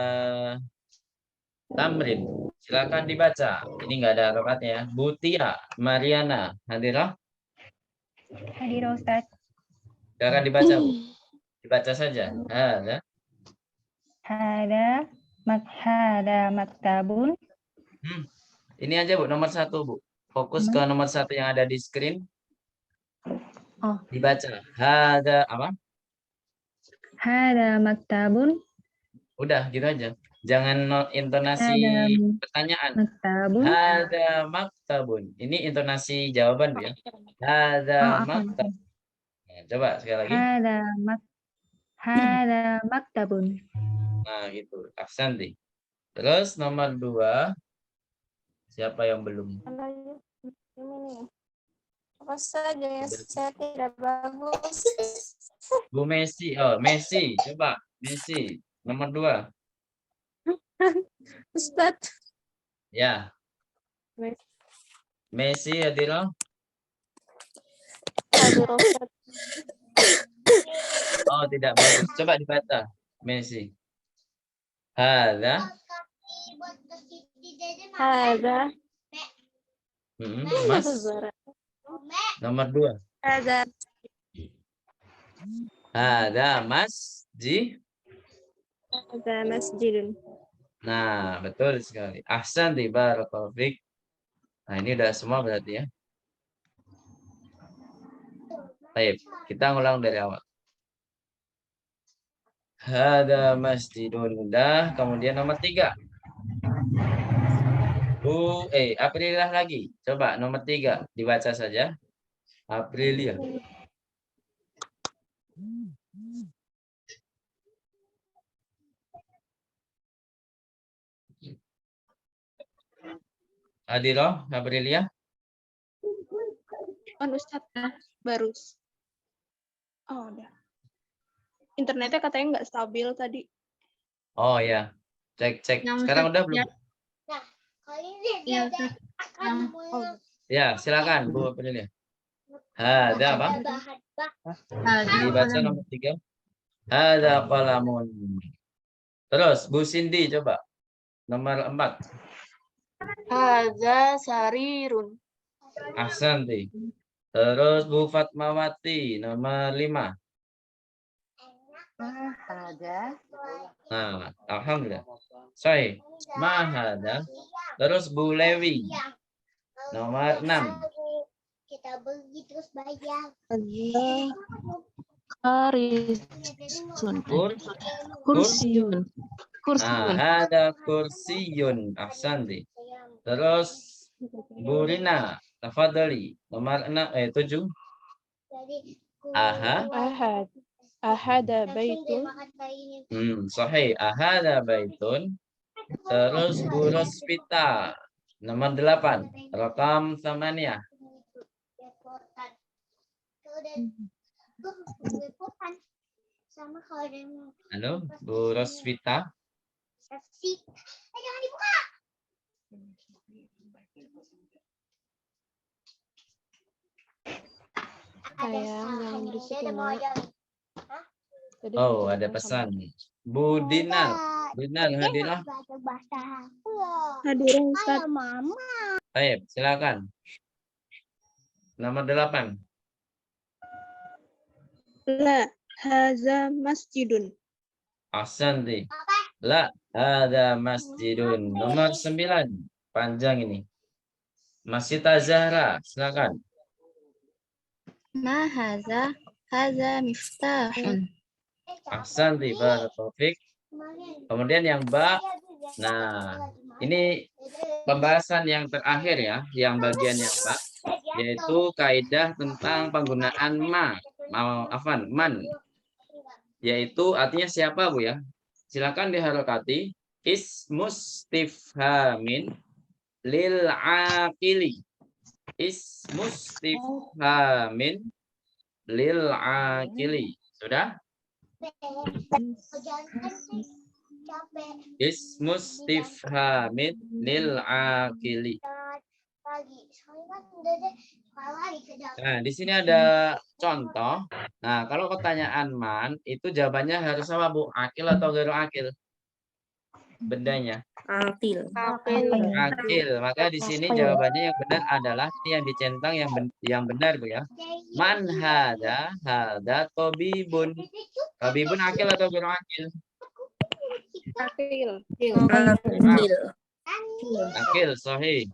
A: tamrin. Silakan dibaca. Ini enggak ada harokatnya ya. Butia, Mariana, hadirah.
B: Hadirah Ustaz.
A: Silakan dibaca, Bu. Dibaca saja. Hada.
B: Hada maktabun.
A: Ini aja, Bu, nomor 1, Bu. Fokus ke nomor 1 yang ada di screen.
B: Oh.
A: Dibaca. Hada apa?
B: Hada maktabun.
A: Udah, gitu aja. Jangan intonasi
B: Hada
A: pertanyaan.
B: maktabun.
A: Hada maktabun. Ini intonasi jawaban, Bu, ya. Hada maktabun. Nah, coba sekali lagi.
B: Hada maktabun.
A: Nah, gitu. Aksanti. Terus nomor 2. Siapa yang belum?
F: Apa saja yang saya tidak bagus?
A: Bu Messi. Oh, Messi. Coba. Messi. Nomor 2.
F: Ustaz.
A: Ya. Messi hadirah. Oh, tidak bagus. Coba dibaca. Messi. Hada.
F: Hada.
A: Mas. Nomor 2.
F: Hada.
A: Hada masjid.
F: Hada masjidun.
A: Nah, betul sekali. Ahsanti barakallahu fik. Nah, ini udah semua berarti ya. Baik, kita ngulang dari awal. Hada masjidun udah, kemudian nomor 3. Aprilia lagi. Coba nomor 3 dibaca saja. Aprilia. Adiro, Aprilia.
D: Ustaz baru. Oh, udah. Internetnya katanya nggak stabil tadi.
A: Oh ya. Cek. Sekarang udah belum?
E: Ya, Ustaz.
A: Ya, silakan Bu Aprilia. Hada apa? Dibaca nomor 3. Hada qalamun. Terus Bu Cindy coba. Nomor 4.
F: Hada sarirun.
A: Ahsanti. Terus Bu Fatmawati nomor 5.
H: Mahada.
A: Nah, alhamdulillah. Sahih. Mahada. Terus Bu Lewi nomor 6.
F: Kita beli terus bayar.
C: Kursiun.
A: Nah, ada kursiyun. Ahsanti. Terus Bu Rina, tafadhali. Nomor 7.
D: Ahada baitun.
A: Sahih. Ahada baitun. Terus Bu Rosvita nomor 8. Rakam 8. Halo, Bu Rosvita.
F: Jangan dibuka.
D: Jangan berisik ya, Nak. Tadi
A: Oh,
D: aku
A: ada
D: bilang
A: pesan. Bu Dinar. Dinar hadirah.
D: Hadirah Ustaz.
A: Baik, silakan. Nomor 8.
D: La haza masjidun.
A: Ahsanti. La ada masjidun. Nomor 9. Panjang ini. Masita Zahra, silakan.
F: Ma haza? Haza miftahun.
A: Ahsanti barakallahu fik. Kemudian yang ba. Nah, ini pembahasan yang terakhir ya, yang bagian yang ba, yaitu kaidah tentang penggunaan man, yaitu artinya siapa Bu ya? silakan diharokati. Ismus istifhamin lil aqili. Ismus istifhamin lil aqili. Sudah? Ismus istifhamin lil aqili. Nah, di sini ada contoh. Nah, kalau pertanyaan man, itu jawabannya harus apa, Bu? Akil atau gairu akil? Bendanya.
G: Akil.
A: Akil. Maka di sini jawabannya yang benar adalah ini yang dicentang yang benar, Bu ya. Man hada tabibun. Tabibun akil atau gairu akil?
D: Akil.
G: Akil.
A: Akil, sahih.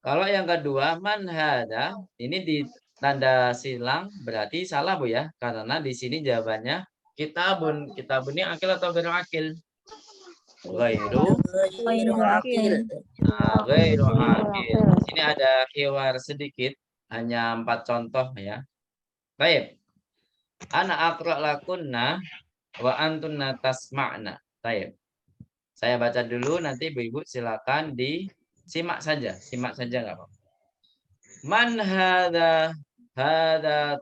A: Kalau yang kedua, man hada, ini di tanda silang berarti salah, Bu ya. Karena di sini jawabannya kitabun. Kitabun ini akil atau gairu akil? Gairu.
G: Gairu akil.
A: Nah, gairu akil. Di sini ada hiwar sedikit, hanya 4 contoh ya. Baik. Ana aqra lakunna wa antunna tasma'na. Baik. Saya baca dulu, nanti Ibu-ibu silakan disimak saja nggak apa-apa. Man hada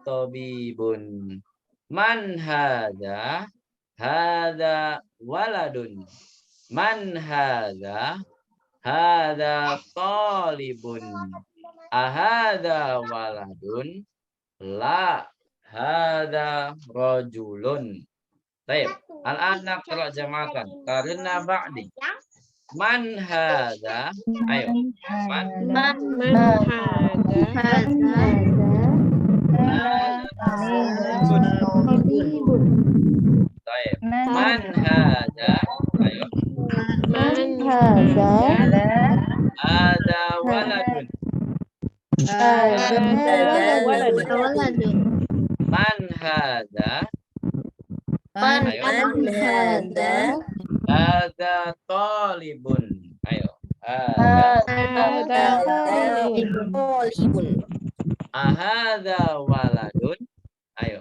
A: tabibun. Man hada waladun. Man hada talibun. Ahada waladun. La hada rajulun. Baik. Al-anak kalau jamatan. Karena ba'di. Man hada. Ayo. Man Baik. Man hada. Ayo. Ada waladun. Man hada. Ayo. Ada talibun. Ayo.
G: Talibun.
A: Ahada waladun. Ayo.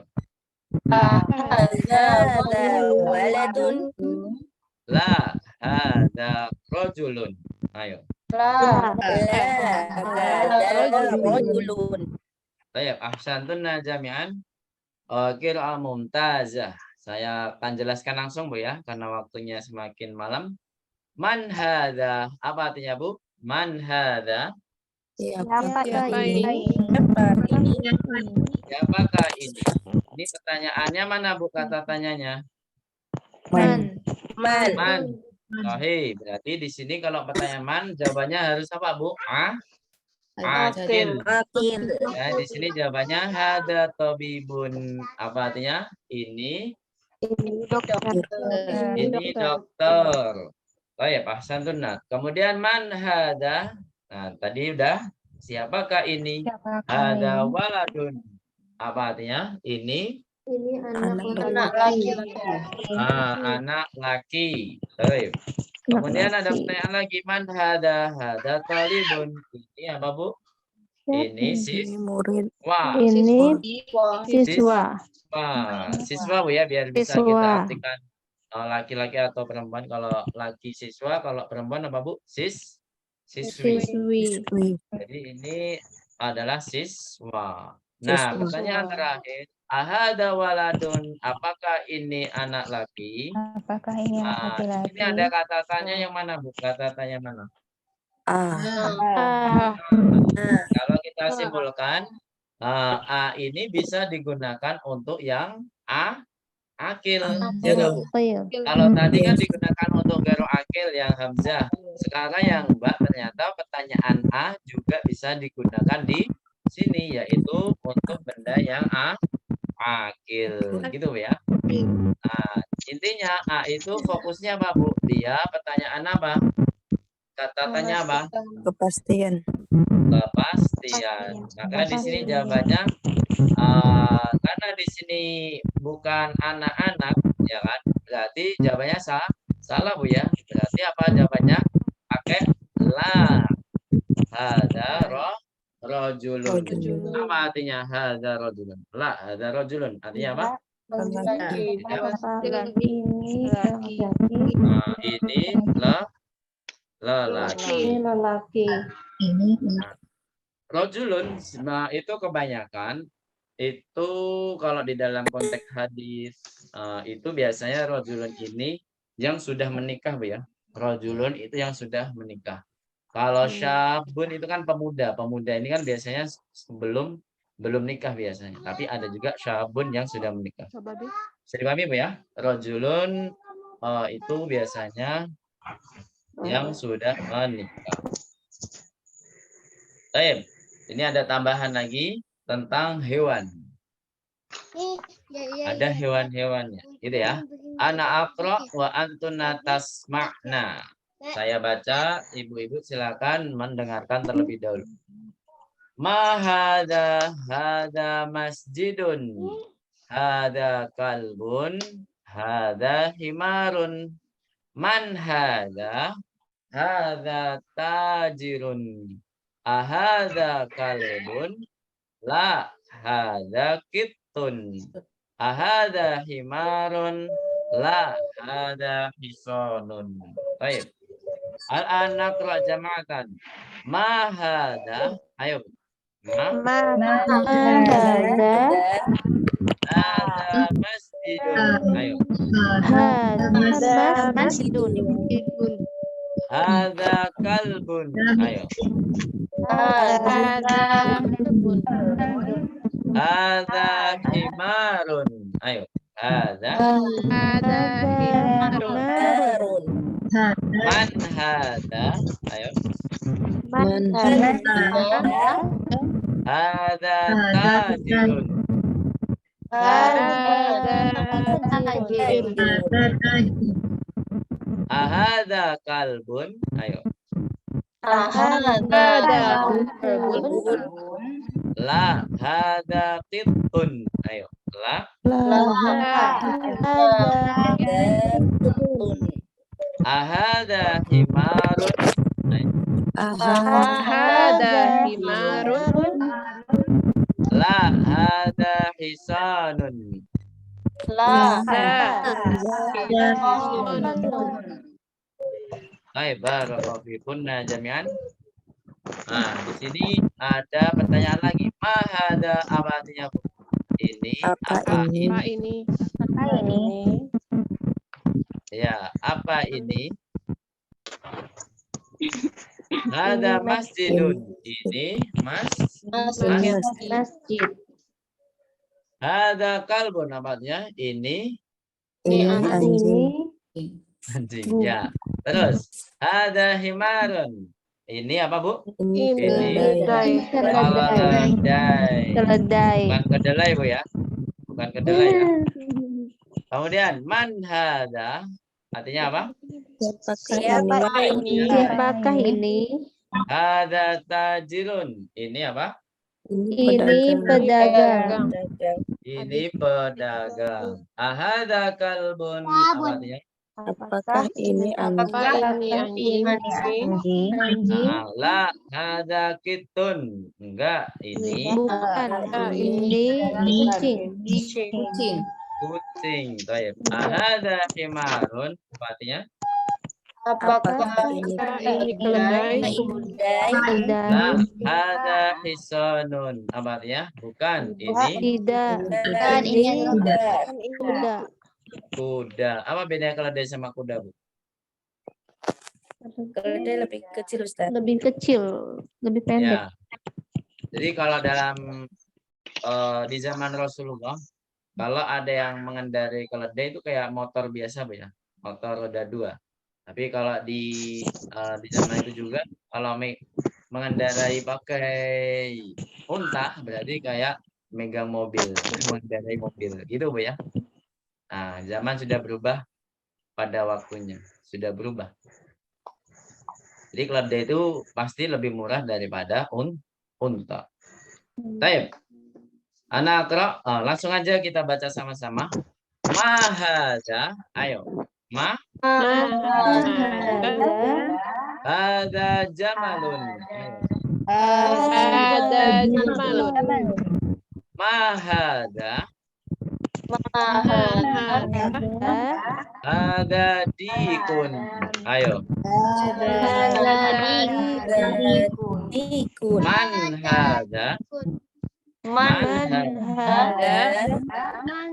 G: Waladun.
A: La hada rajulun. Ayo.
G: Rajulun.
A: Baik, ahsantunna jami'an. Qira'ah mumtazah. Saya akan jelaskan langsung, Bu ya, karena waktunya semakin malam. Man hadza, apa artinya, Bu? Man hadza?
C: Siapakah ini?
A: Siapakah ini? Ini pertanyaannya mana, Bu, kata tanyanya?
C: Man.
A: Man. Sahih. Berarti di sini kalau pertanyaan man, jawabannya harus apa, Bu? Akil.
G: Akil.
A: Ya, di sini jawabannya hada tabibun. Apa artinya? Ini dokter. Baik, ahsantunna. Kemudian man hada. Nah, tadi udah. Siapakah ini? Hada waladun. Apa artinya? Ini
C: Anak laki.
A: anak laki. Baik. Kemudian ada pertanyaan lagi, man hada talibun. Ini apa, Bu? Ini siswa.
C: Ini siswa.
A: Siswa, Bu ya, biar bisa
C: Siswa.
A: kita artikan laki-laki atau perempuan. Kalau laki siswa, kalau perempuan apa, Bu? Siswi. Jadi ini adalah siswa. Nah, pertanyaan terakhir, ahada waladun, apakah ini anak laki?
B: Apakah ini anak laki-laki?
A: Ini ada kata tanya yang mana, Bu? Kata tanya mana? Kalau kita simpulkan, A ini bisa digunakan untuk yang akil. Ya nggak, Bu? Kalau tadi kan digunakan untuk gairu akil yang hamzah. Sekarang yang Mbak, ternyata pertanyaan A juga bisa digunakan di sini, yaitu untuk benda yang akil, gitu ya. Nah, intinya A itu fokusnya apa, Bu? Dia pertanyaan apa? Kata tanya apa?
G: Kepastian.
A: Maka di sini jawabannya karena di sini bukan anak-anak, ya kan? Berarti jawabannya salah, Bu ya. Berarti apa jawabannya? Pakai la. Hada rajulun. Apa artinya hada rajulun? La hada rajulun. Artinya apa?
G: Laki.
B: Apakah ini
C: Laki.
B: laki-laki?
A: Ini lelaki.
B: Ini lelaki.
E: Ini
A: Rojulun itu kebanyakan itu kalau di dalam konteks hadis itu biasanya rojulun ini yang sudah menikah, Bu ya. Rojulun itu yang sudah menikah. Kalau syabun itu kan pemuda. Pemuda ini kan biasanya belum nikah biasanya. Tapi ada juga syabun yang sudah menikah. Bisa dipahami, Bu ya? Rojulun itu biasanya yang sudah menikah. Baik. Ini ada tambahan lagi tentang hewan. Ada hewan-hewannya, gitu ya. Ana aqra wa antuna tasma'na. Saya baca, ibu-ibu silakan mendengarkan terlebih dahulu. Ma hada masjidun. Hada kalbun. Hada himarun. Man hada tajirun. Ahada kalbun. La hada kittun. Ahada himarun. La hada hisonun. Baik. Al-anak jama'atan. Ma hada. Ayo. Ma
C: Hada
A: masjidun. Ayo.
C: masjidun.
A: Hada kalbun. Ayo. Hada himarun. Ayo. Hada.
G: Harun.
A: Man hada. Ayo.
G: Man
A: Hada tajirun. Ahada kalbun. Ayo. La hada qittun. Ayo. La. Ahada himarun. Ayo. La hada hisanun. Baik, barakallahu fikunna jami'an. Nah, di sini ada pertanyaan lagi. Ma hada apa artinya, Bu? Ini
G: Apa ini?
C: Ini.
A: Ya, apa ini? Hada masjidun. Ini masjid. Hada kalbun apa artinya? Ini
G: Ini anjing.
A: anjing. Ya. Terus, hada himarun. Ini apa, Bu?
G: Ini
C: Keledai.
A: Keledai. Bukan kedelai, Bu ya. Bukan kedelai ya. Kemudian, man hada artinya apa?
C: Siapakah ini?
A: Hada tajirun. Ini apa?
C: Ini pedagang.
A: Ini pedagang. Ahada kalbun. Apa artinya?
G: Apakah ini anjing?
A: Nah, la hada kitun. Enggak, ini
C: Bukan. Ini kucing.
A: kucing. Baik. Ahada himarun. Apa artinya?
G: Apakah ini
C: Keledai.
A: La hada hisanun. Apa artinya? Bukan. Ini
C: Tidak. Ini kuda.
A: kuda. Apa bedanya keledai sama kuda, Bu?
G: Keledai lebih kecil, Ustaz.
C: Lebih kecil, lebih pendek.
A: Ya. Jadi kalau dalam di zaman Rasulullah, kalau ada yang mengendarai keledai itu kayak motor biasa, Bu ya. Motor roda 2. Tapi kalau di zaman itu juga kalau mengendarai pakai unta berarti kayak megang mobil, mengendarai mobil. Gitu, Bu ya. Nah, zaman sudah berubah pada waktunya. Sudah berubah. Jadi keledai itu pasti lebih murah daripada unta. Baik. Anak langsung aja kita baca sama-sama. Mahada. Ayo. Ada jamalun. Mahada. Ada dikun. Ayo.
G: Dikun.
A: Man hada. Man hada.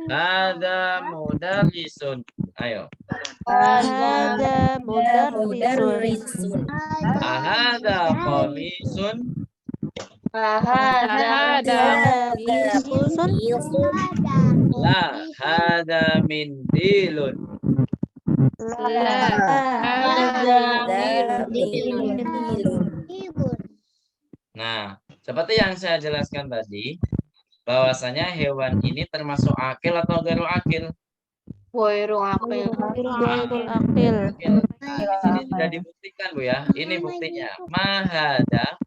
A: Hada mudarrisun. Ayo.
C: Ada mudarrisun.
G: Mudarrisun.
A: Ahada qamisun.
C: Ada qamisun.
A: La hada mindilun. Nah, seperti yang saya jelaskan tadi, bahwasanya hewan ini termasuk akil atau garu akil.
C: Ghairul akil.
A: Nah, di sini sudah dibuktikan, Bu ya. Ini buktinya. Mahada.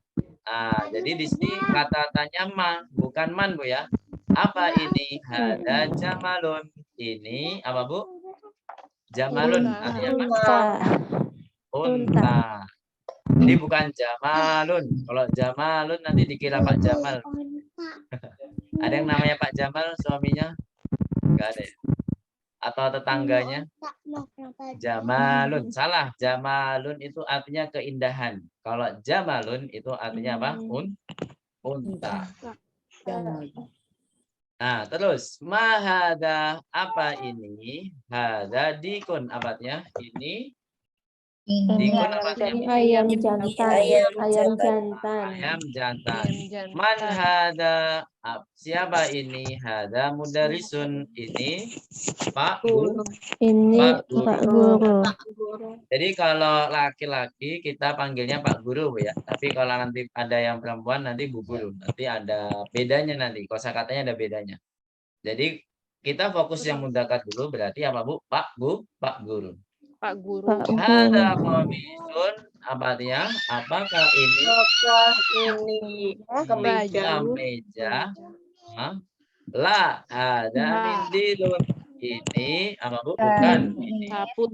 A: Nah, jadi di sini kata-katanya ma, bukan man, Bu ya. Apa ini? Hada jamalun. Ini apa, Bu? Jamalun. Artinya apa? Unta. Ini bukan Jamalun. Kalau Jamalun nanti dikira Pak Jamal. Ada yang namanya Pak Jamal suaminya? Enggak ada ya? Atau tetangganya? Jamalun. Salah. Jamalun itu artinya keindahan. Kalau Jamalun itu artinya apa? Unta. Nah, terus mahada apa ini? Hada dikun abadnya. Ini dikun abadnya.
B: Ayam jantan.
A: Ayam jantan. Man hada siapa ini? Hada mudarisun. Ini Pak Guru.
B: Ini Pak Guru.
A: Jadi kalau laki-laki kita panggilnya Pak Guru, Bu ya. Tapi kalau nanti ada yang perempuan nanti Bu Guru. Nanti ada bedanya nanti. Kosakatanya ada bedanya. Jadi kita fokus yang mudzakkar dulu berarti apa, Bu? Pak Guru.
C: Pak Guru.
A: Ada komisun apa artinya? Apakah ini kemeja? Hah? La ada mindilun. Ini apa, Bu? Bukan. Ini
F: Sapu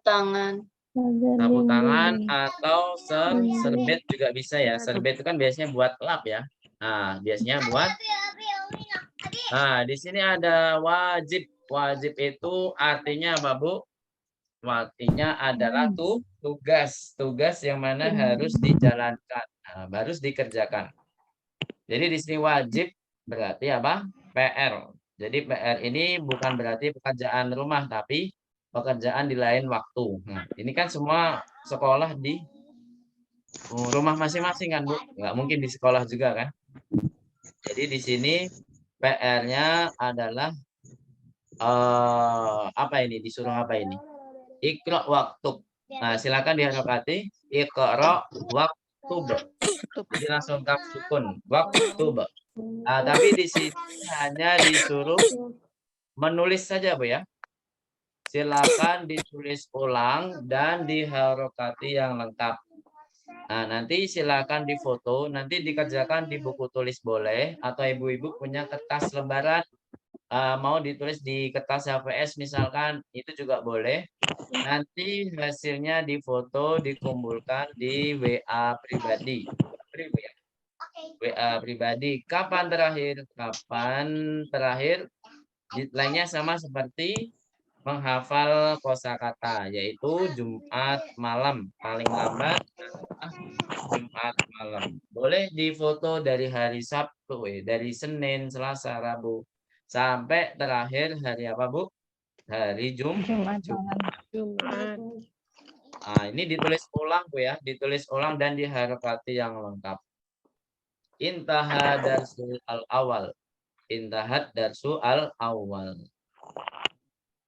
F: tangan.
A: sapu tangan atau serbet juga bisa ya. Serbet itu kan biasanya buat lap ya. Nah, biasanya buat. Nah, di sini ada wajib. Wajib itu artinya apa, Bu? Artinya adalah tugas. Tugas yang mana harus dijalankan. Nah, harus dikerjakan. Jadi di sini wajib berarti apa? PR. Jadi PR ini bukan berarti pekerjaan rumah, tapi pekerjaan di lain waktu. Nah, ini kan semua sekolah di rumah masing-masing kan, Bu? Nggak mungkin di sekolah juga kan? Jadi di sini PR-nya adalah apa ini? Disuruh apa ini? Iqra waktu. Nah, silakan diharokati. Iqra waktu. Jadi langsung kaf sukun. Waktu. Nah, tapi di sini hanya disuruh menulis saja, Bu ya. Silakan ditulis ulang dan diharokati yang lengkap. Nah, nanti silakan difoto, nanti dikerjakan di buku tulis boleh, atau ibu-ibu punya kertas lembaran, mau ditulis di kertas HVS misalkan, itu juga boleh. Nanti hasilnya difoto, dikumpulkan di WA pribadi. WA pribadi. Kapan terakhir? Deadline-nya sama seperti menghafal kosakata, yaitu Jumat malam. Paling lambat Jumat malam. Boleh difoto dari hari Sabtu, dari Senin, Selasa, Rabu. Sampai terakhir hari apa, Bu? Hari Jumat. Nah, ini ditulis ulang, Bu ya. Ditulis ulang dan diharokati yang lengkap. Intaha darsul al-awal. Intahat darsul al-awal.